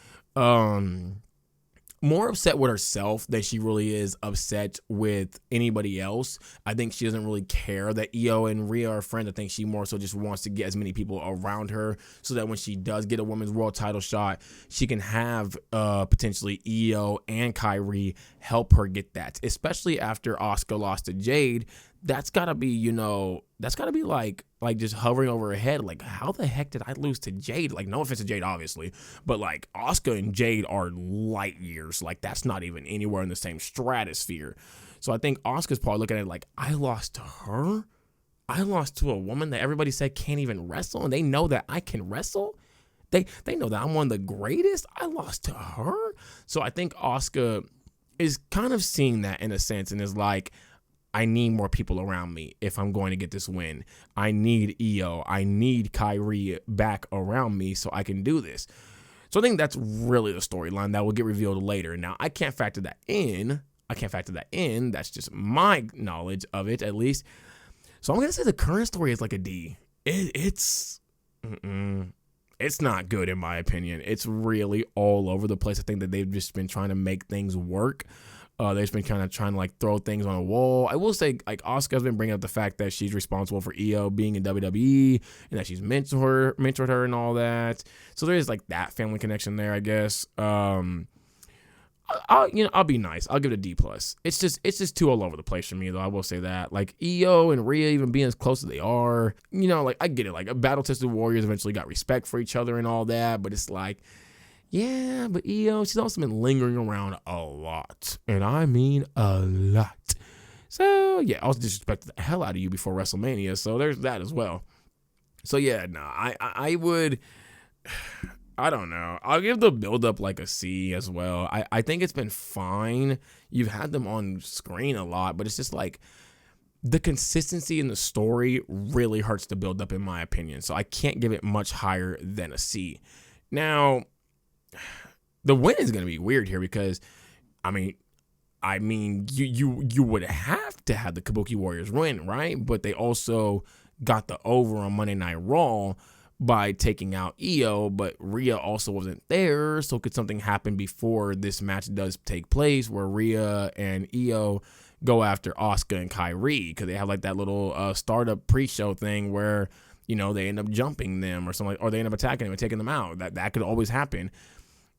more upset with herself than she really is upset with anybody else. I think she doesn't really care that Iyo and Rhea are friends. I think she more so just wants to get as many people around her so that when she does get a women's world title shot, she can have potentially Iyo and Kairi help her get that, especially after Asuka lost to Jade. That's gotta be, like just hovering over her head. Like, how the heck did I lose to Jade? Like, no offense to Jade, obviously, but like Asuka and Jade are light years. Like, that's not even anywhere in the same stratosphere. So I think Asuka's probably looking at it like, I lost to her? I lost to a woman that everybody said can't even wrestle, and they know that I can wrestle? They know that I'm one of the greatest. I lost to her. So I think Asuka is kind of seeing that in a sense and is like, I need more people around me if I'm going to get this win. I need Iyo. I need Kairi back around me so I can do this. So I think that's really the storyline that will get revealed later. Now, I can't factor that in. That's just my knowledge of it, at least. So I'm going to say the current story is like a D. It's not good in my opinion. It's really all over the place. I think that they've just been trying to make things work. They've just been kind of trying to like throw things on a wall. I will say like Asuka's been bringing up the fact that she's responsible for Iyo being in WWE and that she's mentored her and all that. So there is like that family connection there, I guess. I'll be nice. I'll give it a D+. It's just too all over the place for me though. I will say that. Like Iyo and Rhea even being as close as they are, like I get it. Like battle-tested warriors eventually got respect for each other and all that, but it's like, yeah, but Iyo, she's also been lingering around a lot. And I mean a lot. So, yeah, I also disrespected the hell out of you before WrestleMania. So, there's that as well. So, yeah, no, I would, I don't know. I'll give the build-up like a C as well. I think it's been fine. You've had them on screen a lot, but it's just like the consistency in the story really hurts the build-up in my opinion. So, I can't give it much higher than a C. Now, the win is going to be weird here because, I mean, you would have to have the Kabuki Warriors win, right? But they also got the over on Monday Night Raw by taking out Iyo, but Rhea also wasn't there. So could something happen before this match does take place where Rhea and Iyo go after Asuka and Kairi? Because they have like that little startup pre-show thing where, they end up jumping them or something, or they end up attacking them and taking them out. That could always happen.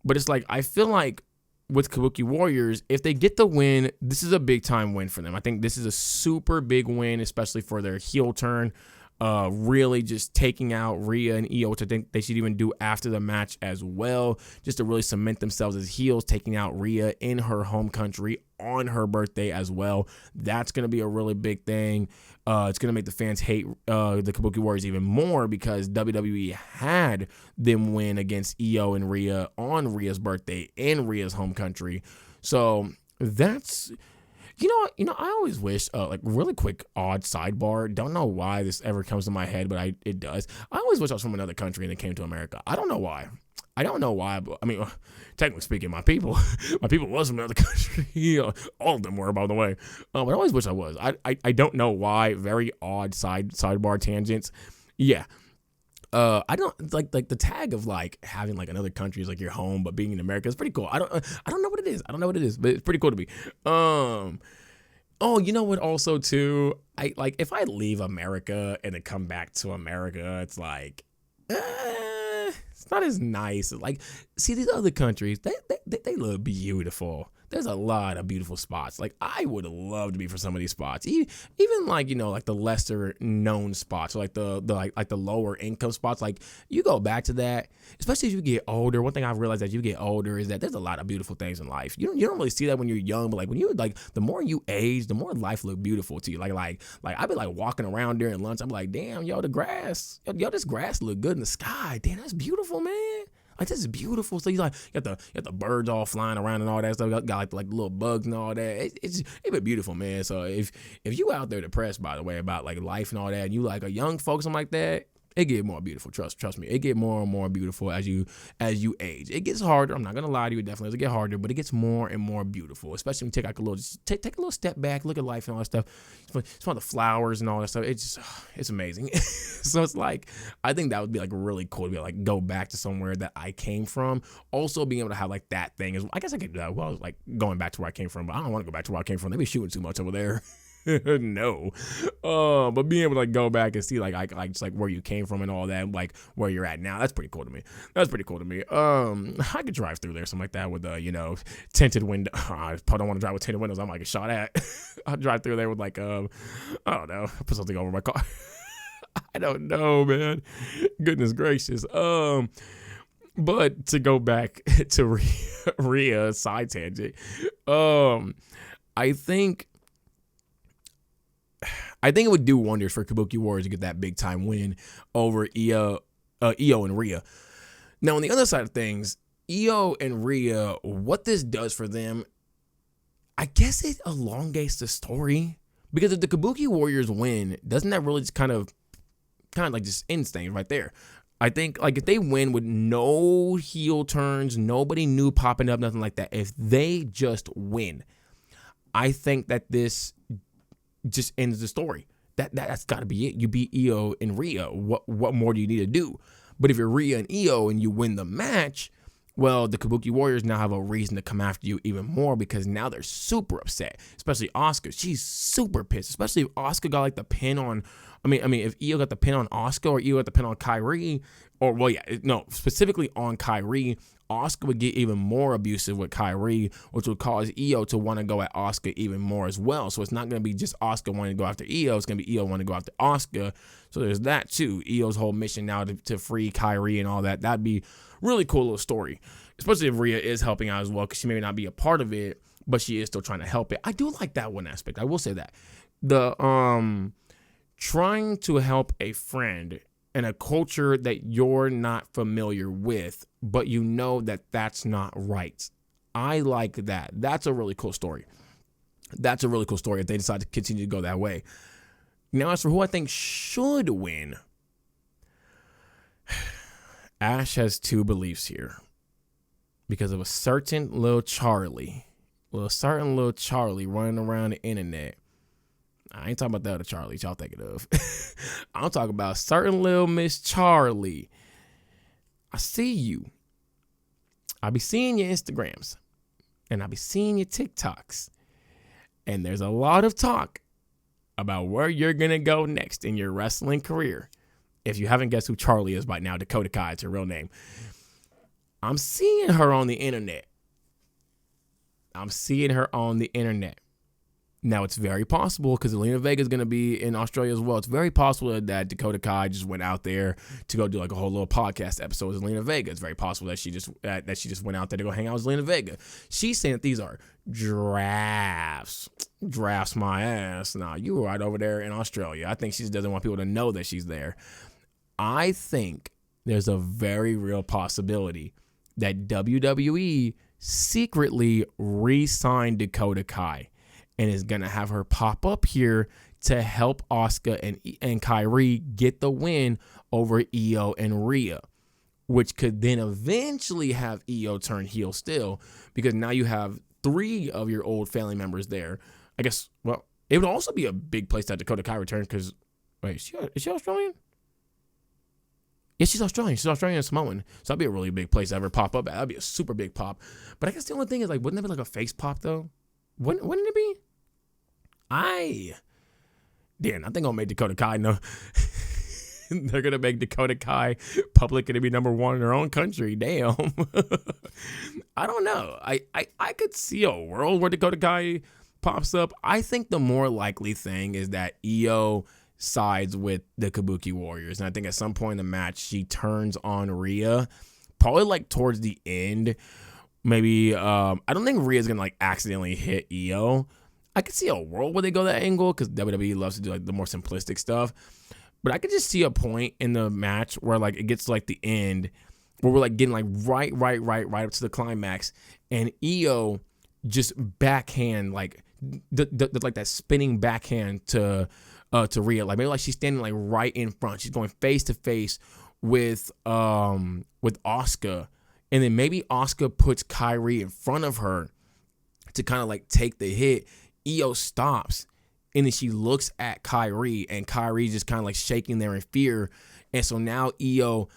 But it's like, I feel like with Kabuki Warriors, if they get the win, this is a big time win for them. I think this is a super big win, especially for their heel turn. Really just taking out Rhea and Iyo, which I think they should even do after the match as well, just to really cement themselves as heels, taking out Rhea in her home country on her birthday as well. That's going to be a really big thing. It's going to make the fans hate the Kabuki Warriors even more because WWE had them win against Iyo and Rhea on Rhea's birthday in Rhea's home country. So that's... I always wish, like really quick odd sidebar. Don't know why this ever comes to my head, but it does. I always wish I was from another country and it came to America. I don't know why. But I mean, technically speaking, my people was from another country. All of them were, by the way. But I always wish I was. I don't know why. Very odd sidebar tangents. Yeah. I don't like the tag of like having like another country is like your home, but being in America is pretty cool. I don't know what it is. But it's pretty cool to me. Oh, you know what? Also, too, I like if I leave America and then come back to America, it's like, it's not as nice. Like, see these other countries, they look beautiful. There's a lot of beautiful spots. Like, I would love to be for some of these spots. Even like, like the lesser known spots, or like the lower income spots. Like, you go back to that, especially as you get older. One thing I've realized as you get older is that there's a lot of beautiful things in life. You don't really see that when you're young, but like when you like the more you age, the more life look beautiful to you. Like I'd be like walking around during lunch. I'm like, damn, this grass look good in the sky. Damn, that's beautiful, man. Like, this is beautiful. So you got the birds all flying around and all that stuff. You got like the little bugs and all that. It's been beautiful, man. So if you out there depressed, by the way, about like life and all that, and you like a young folks, something like that, it get more beautiful. Trust me. It get more and more beautiful as you age. It gets harder. I'm not gonna lie to you. It definitely does get harder, but it gets more and more beautiful. Especially when you take like take a little step back, look at life and all that stuff. Smell the flowers and all that stuff. It's amazing. So it's like, I think that would be like really cool to be like go back to somewhere that I came from. Also being able to have like that thing is, I guess I could do that. Well, like going back to where I came from, but I don't want to go back to where I came from. They be shooting too much over there. No. But being able to like go back and see like just like where you came from and all that, like where you're at now, that's pretty cool to me. I could drive through there, something like that with tinted window. I probably don't want to drive with tinted windows. I'm like a shot at. I'll drive through there with like I don't know, put something over my car. I don't know, man. Goodness gracious. But to go back to Rhea side tangent, I think it would do wonders for Kabuki Warriors to get that big time win over Iyo and Rhea. Now, on the other side of things, Iyo and Rhea, what this does for them, I guess it elongates the story. Because if the Kabuki Warriors win, doesn't that really just kind of like just end things right there? I think like if they win with no heel turns, nobody new popping up, nothing like that. If they just win, I think that this just ends the story. That's got to be it. You beat Iyo and Rhea. What more do you need to do? But if you're Rhea and Iyo and you win the match, well, the Kabuki Warriors now have a reason to come after you even more because now they're super upset. Especially Asuka. She's super pissed. Especially if Asuka got like the pin on. I mean, if Iyo got the pin on Asuka or Iyo got the pin on Kairi, or well, yeah, no, specifically on Kairi, Asuka would get even more abusive with Kairi, which would cause Iyo to want to go at Asuka even more as well. So it's not going to be just Asuka wanting to go after Iyo. It's going to be Iyo wanting to go after Asuka. So there's that too. Io's whole mission now to free Kairi and all that. That'd be really cool little story, especially if Rhea is helping out as well because she may not be a part of it, but she is still trying to help it. I do like that one aspect. I will say that. The trying to help a friend in a culture that you're not familiar with, but you know that that's not right. I like that. That's a really cool story. That's a really cool story if they decide to continue to go that way. Now, as for who I think should win, Ash has two beliefs here because of a certain little Charlie running around the internet. I ain't talking about the other Charlie y'all thinking of. I'm talking about certain little Miss Charlie. I see you. I be seeing your Instagrams and I be seeing your TikToks. And there's a lot of talk about where you're going to go next in your wrestling career. If you haven't guessed who Charlie is by now, Dakota Kai, it's her real name. I'm seeing her on the internet. Now, it's very possible because Zelina Vega is going to be in Australia as well. It's very possible that Dakota Kai just went out there to go do like a whole little podcast episode with Zelina Vega. It's very possible that she just went out there to go hang out with Zelina Vega. She's saying that these are drafts. Drafts my ass. Nah, you were right over there in Australia. I think she just doesn't want people to know that she's there. I think there's a very real possibility that WWE secretly re-signed Dakota Kai and is going to have her pop up here to help Asuka and Kairi get the win over Iyo and Rhea, which could then eventually have Iyo turn heel still because now you have 3 of your old family members there. I guess, well, it would also be a big place that Dakota Kai returned because, wait, is she Australian? Yeah, she's Australian. She's Australian and Samoan. So that'd be a really big place to ever pop up at. That'd be a super big pop. But I guess the only thing is, like, wouldn't it be like a face pop, though? Wouldn't it be? Damn, I think I'll make Dakota Kai no. They're going to make Dakota Kai public and to be number 1 in their own country. Damn. I don't know. I could see a world where Dakota Kai pops up. I think the more likely thing is that Iyo sides with the Kabuki Warriors. And I think at some point in the match, she turns on Rhea. Probably like towards the end. Maybe, I don't think Rhea's going to like accidentally hit Iyo. I could see a world where they go that angle because WWE loves to do like the more simplistic stuff. But I could just see a point in the match where like it gets to like the end where we're like getting like right up to the climax, and Iyo just backhand like like that spinning backhand to Rhea. Like maybe like she's standing like right in front. She's going face to face with Asuka, and then maybe Asuka puts Kairi in front of her to kind of like take the hit. Iyo stops, and then she looks at Kairi, and Kairi just kind of like shaking there in fear. And so now Iyo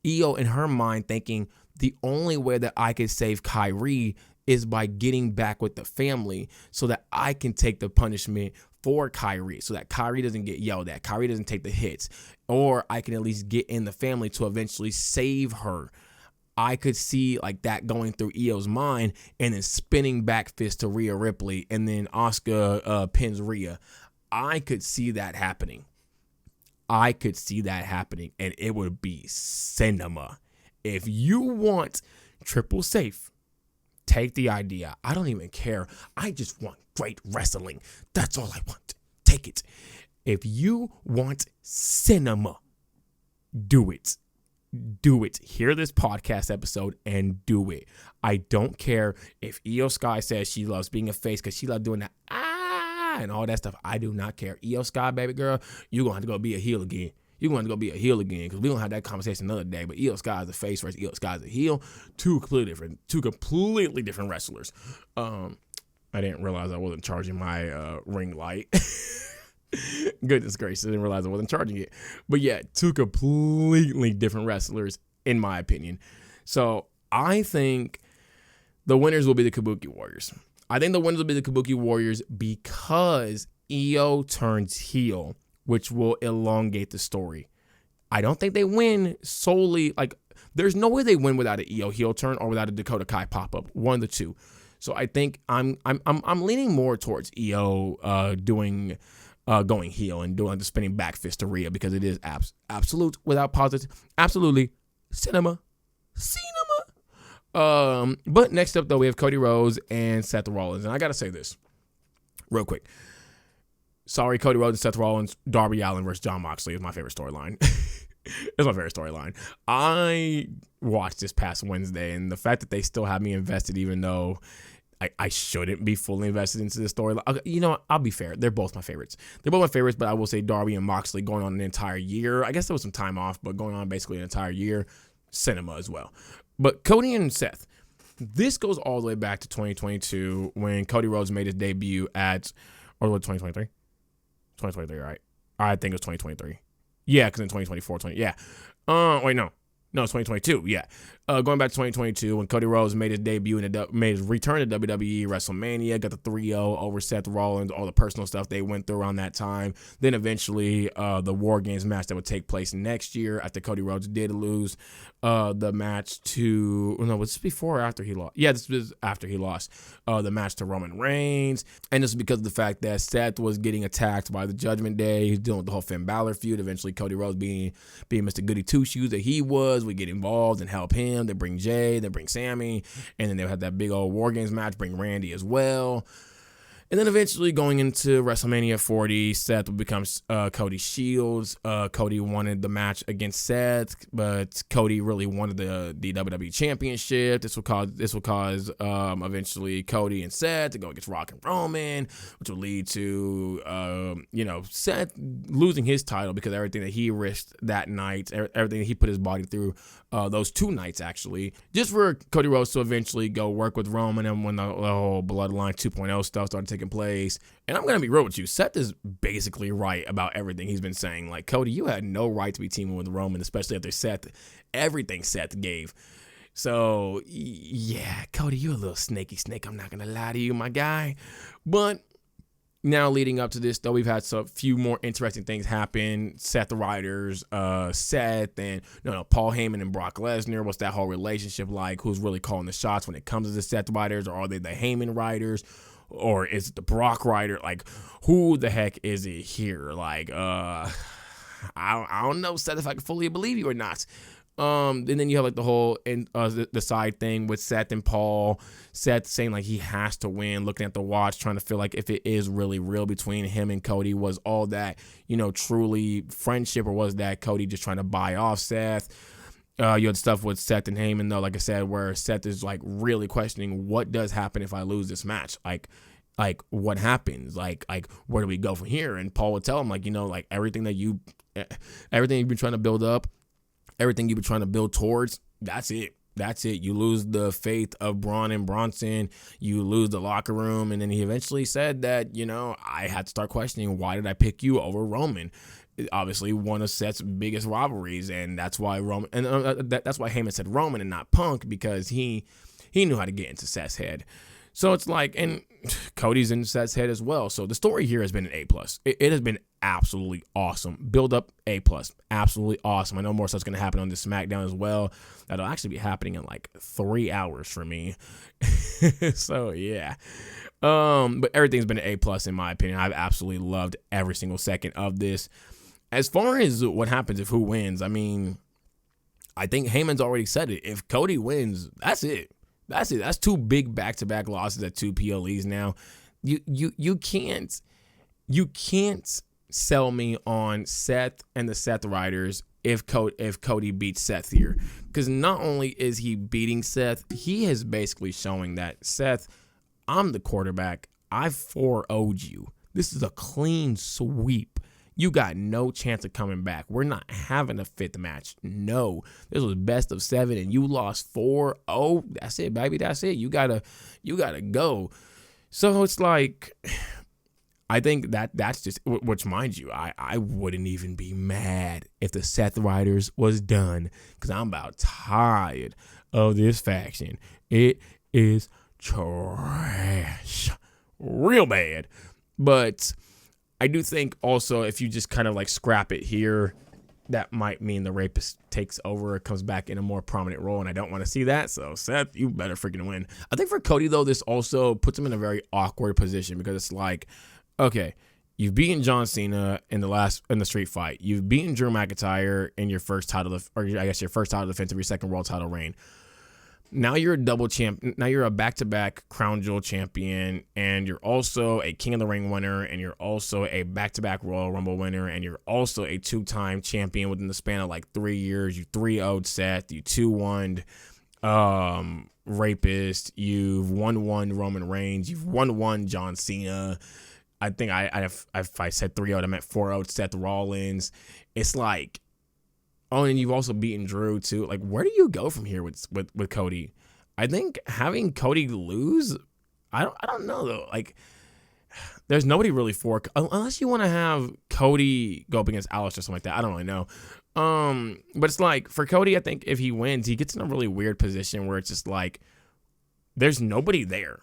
in her mind thinking the only way that I could save Kairi is by getting back with the family so that I can take the punishment for Kairi, so that Kairi doesn't get yelled at, Kairi doesn't take the hits, or I can at least get in the family to eventually save her. I could see like that going through Iyo's mind, and then spinning back fist to Rhea Ripley, and then Asuka pins Rhea. I could see that happening. And it would be cinema. If you want triple safe, take the idea. I don't even care. I just want great wrestling. That's all I want. Take it. If you want cinema, do it. do it. Hear this podcast episode and do it. I don't care if Iyo Sky says she loves being a face because she loves doing that and all that stuff. I do not care. Iyo Sky, baby girl, you're going to have to go be a heel again. You're going to go be a heel again because we're going to have that conversation another day. But Iyo Sky is a face versus Iyo Sky is a heel. Two completely different wrestlers. I didn't realize I wasn't charging my ring light. Goodness gracious, I didn't realize I wasn't charging it. But yeah, two completely different wrestlers, in my opinion. So I think the winners will be the Kabuki Warriors. I think the winners will be the Kabuki Warriors because Iyo turns heel, which will elongate the story. I don't think they win solely, like, there's no way they win without an Iyo heel turn or without a Dakota Kai pop-up. One of the two. So I think I'm leaning more towards Iyo going heel and doing the spinning back fist to Rhea because it is absolute without pauses. Absolutely cinema. But next up though we have Cody Rhodes and Seth Rollins, and I gotta say this real quick. Sorry, Cody Rhodes and Seth Rollins. Darby Allin versus Jon Moxley is my favorite storyline. It's my favorite storyline. I watched this past Wednesday, and the fact that they still have me invested, even though I shouldn't be fully invested into this story. You know, I'll be fair. They're both my favorites. But I will say Darby and Moxley going on an entire year. I guess there was some time off, but going on basically an entire year. Cinema as well. But Cody and Seth, this goes all the way back to 2022 when Cody Rhodes made his debut or what, 2023? 2023, right? I think it was 2023. Yeah, because in 2024, wait, no. No, it's 2022. Yeah. Going back to 2022 when Cody Rhodes made his debut made his return to WWE WrestleMania, got the 3-0 over Seth Rollins, all the personal stuff they went through around that time. Then eventually the War Games match that would take place next year after Cody Rhodes did lose the match to, was this before or after he lost? Yeah, this was after he lost the match to Roman Reigns. And this is because of the fact that Seth was getting attacked by the Judgment Day. He's dealing with the whole Finn Balor feud. Eventually Cody Rhodes being Mr. Goody Two-Shoes that he was, would get involved and help him. They bring Jay, they bring Sammy, and then they'll have that big old War Games match, bring Randy as well. And then eventually going into WrestleMania 40, Seth would become Cody Shields. Cody wanted the match against Seth, but Cody really wanted the WWE Championship. This will cause eventually Cody and Seth to go against Rock and Roman, which will lead to Seth losing his title because everything that he risked that night, everything that he put his body through those 2 nights actually, just for Cody Rhodes to eventually go work with Roman, and when the whole Bloodline 2.0 stuff started taking place. And I'm going to be real with you. Seth is basically right about everything he's been saying. Like, Cody, you had no right to be teaming with Roman, especially after everything Seth gave. So, yeah, Cody, you're a little snaky snake. I'm not going to lie to you, my guy. But now leading up to this, though, we've had a few more interesting things happen. Seth the Riders, Seth and Paul Heyman and Brock Lesnar. What's that whole relationship like? Who's really calling the shots when it comes to the Seth Riders? Or are they the Heyman Riders? Or is it the Brock Rider? Like, who the heck is it here? Like, I don't know, Seth, if I can fully believe you or not. And then you have like the whole the side thing with Seth and Paul. Seth saying like he has to win, looking at the watch, trying to feel like if it is really real between him and Cody, was all that, truly friendship, or was that Cody just trying to buy off Seth? You had stuff with Seth and Heyman, though, like I said, where Seth is like really questioning what does happen if I lose this match. Like what happens? Like where do we go from here? And Paul would tell him like everything you've been trying to build up, everything you've been trying to build towards, that's it. You lose the faith of Braun and Bronson. You lose the locker room. And then he eventually said that, I had to start questioning, why did I pick you over Roman? Obviously one of Seth's biggest rivalries, and that's why that's why Heyman said Roman and not Punk, because he knew how to get into Seth's head. So it's like, and Cody's in Seth's head as well. So the story here has been an A+. It has been absolutely awesome. Build up A+, absolutely awesome. I know more stuff's gonna happen on this SmackDown as well. That'll actually be happening in like 3 hours for me. So yeah. But everything's been an A+ in my opinion. I've absolutely loved every single second of this. As far as what happens if who wins, I mean, I think Heyman's already said it. If Cody wins, that's it. That's 2 big back-to-back losses at 2 PLEs now. You can't sell me on Seth and the Seth Riders if Cody beats Seth here. Because not only is he beating Seth, he is basically showing that, Seth, I'm the quarterback. I 4-0'd you. This is a clean sweep. You got no chance of coming back. We're not having a fifth match. No. This was best of 7 and you lost 4-0. That's it, baby. That's it. You gotta go. So it's like, I think that's just, which mind you, I wouldn't even be mad if the Seth Riders was done, because I'm about tired of this faction. It is trash. Real bad. But I do think also, if you just kind of like scrap it here, that might mean the rapist takes over, comes back in a more prominent role, and I don't want to see that. So Seth, you better freaking win. I think for Cody though, this also puts him in a very awkward position, because it's like, okay, you've beaten John Cena in the street fight. You've beaten Drew McIntyre in your first title, or I guess your first title defense of your second world title reign. Now you're a double champ. Now you're a back-to-back Crown Jewel champion, and you're also a King of the Ring winner, and you're also a back-to-back Royal Rumble winner, and you're also a 2-time champion within the span of like 3 years. You 3-0'd Seth. You 2-1'd Rapist. You've 1-1 Roman Reigns. You've 1-1 John Cena. I think if I said 3-0, I meant 4-0 Seth Rollins. It's like, oh, and you've also beaten Drew too. Like, where do you go from here with Cody? I think having Cody lose, I don't know though. Like, there's nobody really unless you want to have Cody go up against Alice or something like that. I don't really know. But it's like, for Cody, I think if he wins, he gets in a really weird position where it's just like, there's nobody there.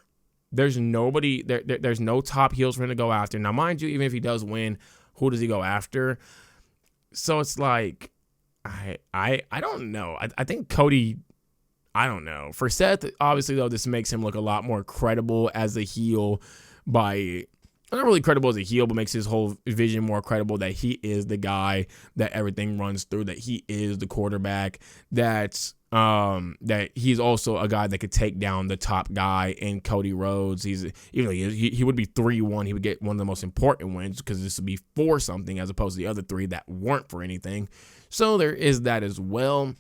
There's nobody there. There's no top heels for him to go after. Now, mind you, even if he does win, who does he go after? So it's like, I don't know. I think Cody, I don't know. For Seth, obviously, though, this makes him look a lot more credible as a heel by, not really credible as a heel, but makes his whole vision more credible, that he is the guy that everything runs through, that he is the quarterback, that he's also a guy that could take down the top guy in Cody Rhodes. Even though he would be 3-1, he would get one of the most important wins, because this would be for something as opposed to the other 3 that weren't for anything. So there is that as well.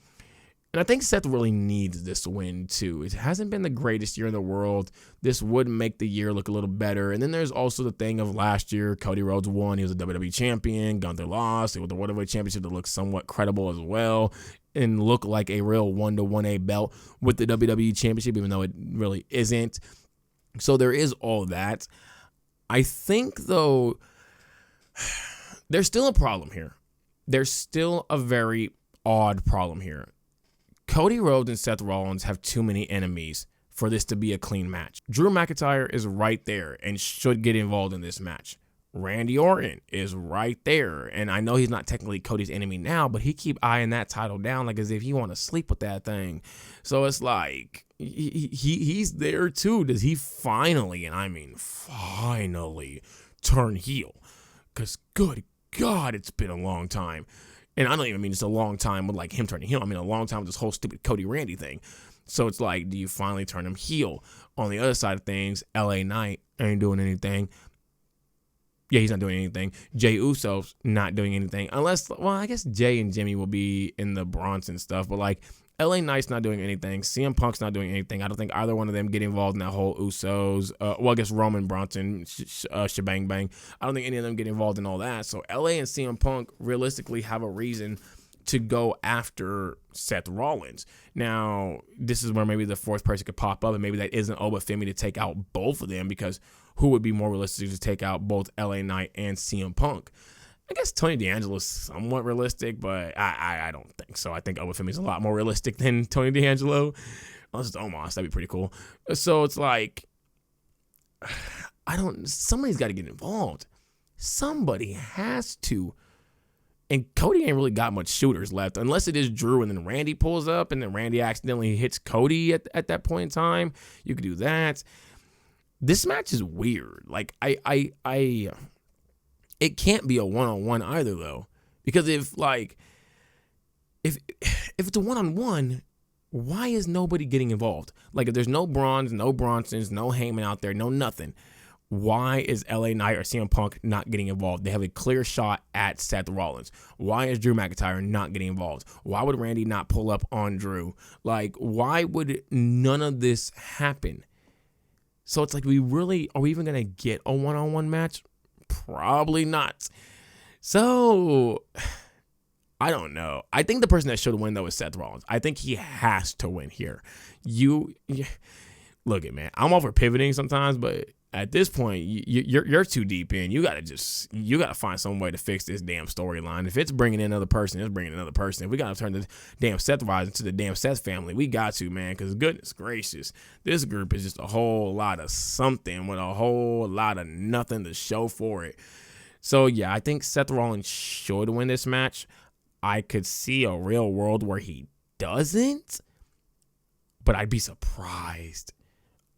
And I think Seth really needs this win too. It hasn't been the greatest year in the world. This would make the year look a little better. And then there's also the thing of last year, Cody Rhodes won. He was a WWE champion. Gunther lost. It was the World Championship that looked somewhat credible as well, and look like a real 1-1A belt with the WWE Championship, even though it really isn't. So there is all that. I think, though, there's still a problem here. There's still a very odd problem here. Cody Rhodes and Seth Rollins have too many enemies for this to be a clean match. Drew McIntyre is right there and should get involved in this match. Randy Orton is right there, and I know he's not technically Cody's enemy now, but he keep eyeing that title down like as if he want to sleep with that thing. So it's like, he's there too. Does he finally, and I mean finally, turn heel? Because good God, it's been a long time. And I don't even mean it's a long time with like him turning heel. I mean a long time with this whole stupid Cody Randy thing. So it's like, do you finally turn him heel? On the other side of things, LA Knight ain't doing anything. Yeah, he's not doing anything. Jey Uso's not doing anything. Unless, well, I guess Jay and Jimmy will be in the Bronson stuff. But like, LA Knight's not doing anything. CM Punk's not doing anything. I don't think either one of them get involved in that whole Usos. Well, I guess Roman, Bronson, shebang bang. I don't think any of them get involved in all that. So LA and CM Punk realistically have a reason to go after Seth Rollins. Now, this is where maybe the fourth person could pop up, and maybe that isn't Obafemi to take out both of them, because who would be more realistic to take out both LA Knight and CM Punk? I guess Tony D'Angelo is somewhat realistic, but I don't think so. I think Obafemi is a lot more realistic than Tony D'Angelo. Unless it's Omos, that'd be pretty cool. So it's like, somebody's got to get involved. Somebody has to. And Cody ain't really got much shooters left, unless it is Drew and then Randy pulls up and then Randy accidentally hits Cody at that point in time. You could do that. This match is weird. Like, it can't be a one-on-one either, though, because if it's a one-on-one, why is nobody getting involved? Like, if there's no Brawns, no Bronsons, no Heyman out there, no nothing, Why is LA Knight or CM Punk not getting involved? They have a clear shot at Seth Rollins. Why is Drew McIntyre not getting involved? Why would Randy not pull up on Drew? Like, why would none of this happen? So it's like, are we even going to get a one-on-one match? Probably not. So, I don't know. I think the person that should win, though, is Seth Rollins. I think he has to win here. Look it, man. I'm all for pivoting sometimes, but at this point, you're too deep in. You gotta find some way to fix this damn storyline. If it's bringing in another person, it's bringing another person. If we gotta turn the damn Seth Rollins into the damn Seth family, we got to, man. Because goodness gracious, this group is just a whole lot of something with a whole lot of nothing to show for it. So yeah, I think Seth Rollins should win this match. I could see a real world where he doesn't, but I'd be surprised.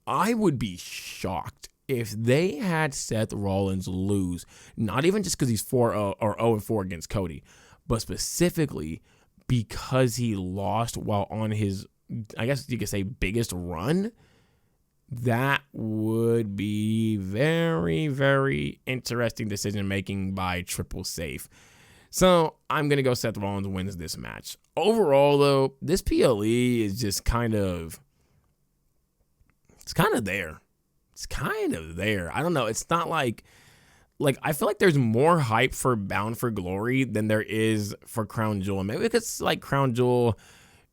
I would be shocked if they had Seth Rollins lose, not even just because he's 0-4 against Cody, but specifically because he lost while on his, I guess you could say, biggest run. That would be very, very interesting decision making by Triple Safe. So I'm going to go Seth Rollins wins this match. Overall, though, this PLE is just kind of there. It's kind of there. I don't know. It's not like I feel like there's more hype for Bound for Glory than there is for Crown Jewel. Maybe because like Crown Jewel,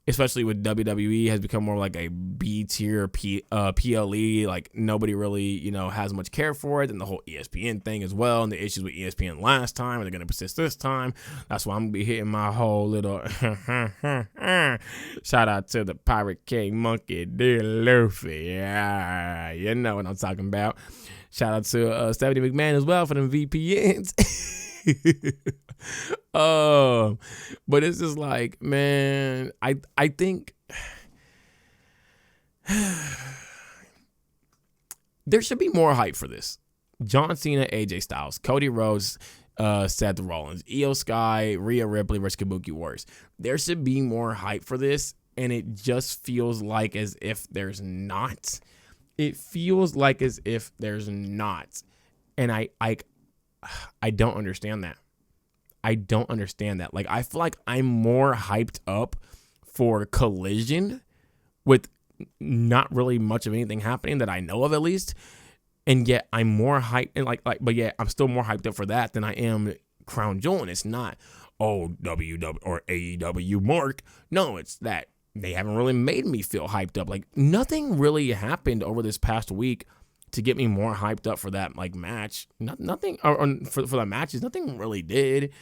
especially with WWE, has become more like a B tier PLE. Like nobody really, has much care for it. And the whole ESPN thing as well, and the issues with ESPN last time, and they're gonna persist this time. That's why I'm gonna be hitting my whole little shout out to the Pirate King Monkey D. Luffy. Yeah, you know what I'm talking about. Shout out to Stephanie McMahon as well for them VPNs. But it's just like, man, I think there should be more hype for this. John Cena, AJ Styles, Cody Rhodes, Seth Rollins, Iyo Sky, Rhea Ripley versus Kabuki Warriors. There should be more hype for this, and it just feels like as if there's not. It feels like as if there's not. And I don't understand that. I don't understand that. Like, I feel like I'm more hyped up for Collision with not really much of anything happening that I know of, at least. And yet I'm more hyped, and but yet I'm still more hyped up for that than I am Crown Jewel. And it's not, WW or AEW Mark. No, it's that they haven't really made me feel hyped up. Like, nothing really happened over this past week to get me more hyped up for that match. Nothing for the matches. Nothing really did.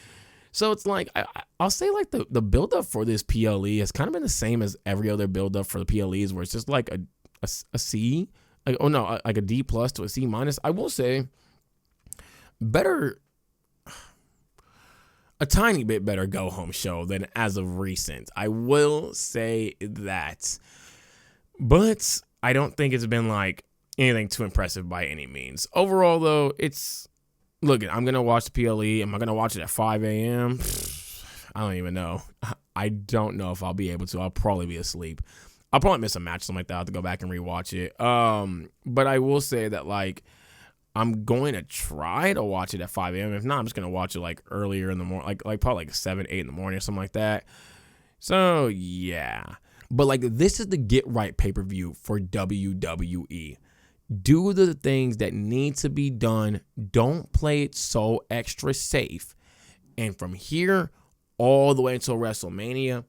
So it's like I'll say like the build up for this PLE has kind of been the same as every other build up for the PLEs, where it's just like a C, like a D plus to a C minus. I will say better, a tiny bit better go home show than as of recent. I will say that, but I don't think it's been like anything too impressive by any means. Overall, though, look, I'm going to watch the PLE. Am I going to watch it at 5 a.m.? I don't even know. I don't know if I'll be able to. I'll probably be asleep. I'll probably miss a match, something like that. I'll have to go back and rewatch it. But I will say that, like, I'm going to try to watch it at 5 a.m. If not, I'm just going to watch it, like, earlier in the morning, like probably like 7, 8 in the morning or something like that. So, yeah. But, like, this is the Get Right pay-per-view for WWE. Do the things that need to be done. Don't play it so extra safe. And from here all the way until WrestleMania,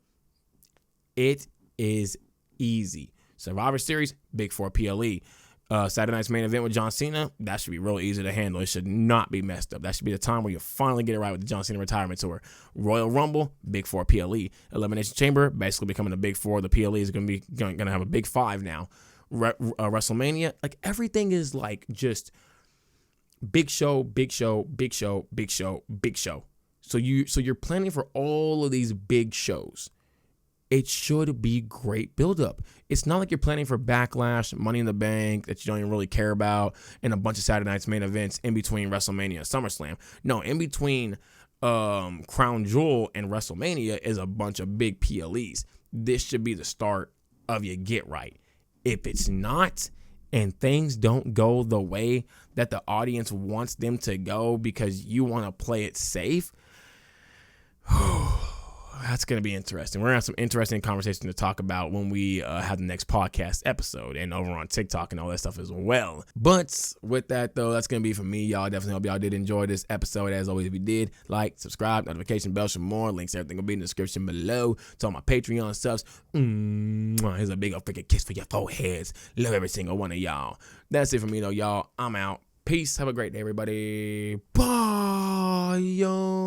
it is easy. Survivor Series, Big 4 PLE. Saturday night's main event with John Cena, that should be real easy to handle. It should not be messed up. That should be the time where you finally get it right with the John Cena retirement tour. Royal Rumble, Big 4 PLE. Elimination Chamber, basically becoming a Big 4. The PLE is going to have a Big 5 now. WrestleMania, like, everything is like just big show, big show, big show, big show, big show. So you're planning for all of these big shows. It should be great buildup. It's not like you're planning for Backlash, Money in the Bank that you don't even really care about, and a bunch of Saturday night's main events in between WrestleMania and SummerSlam. No, in between Crown Jewel and WrestleMania is a bunch of big PLEs. This should be the start of your Get Right. If it's not, and things don't go the way that the audience wants them to go because you want to play it safe, that's going to be interesting. We're going to have some interesting conversation to talk about when we have the next podcast episode and over on TikTok and all that stuff as well. But with that, though, that's going to be for me. Y'all definitely hope y'all did enjoy this episode. As always, if you did, like, subscribe, notification bell for more. Links, everything will be in the description below. To all my Patreon subs, here's a big old freaking kiss for your foreheads. Love every single one of y'all. That's it for me, though, y'all. I'm out. Peace. Have a great day, everybody. Bye, yo.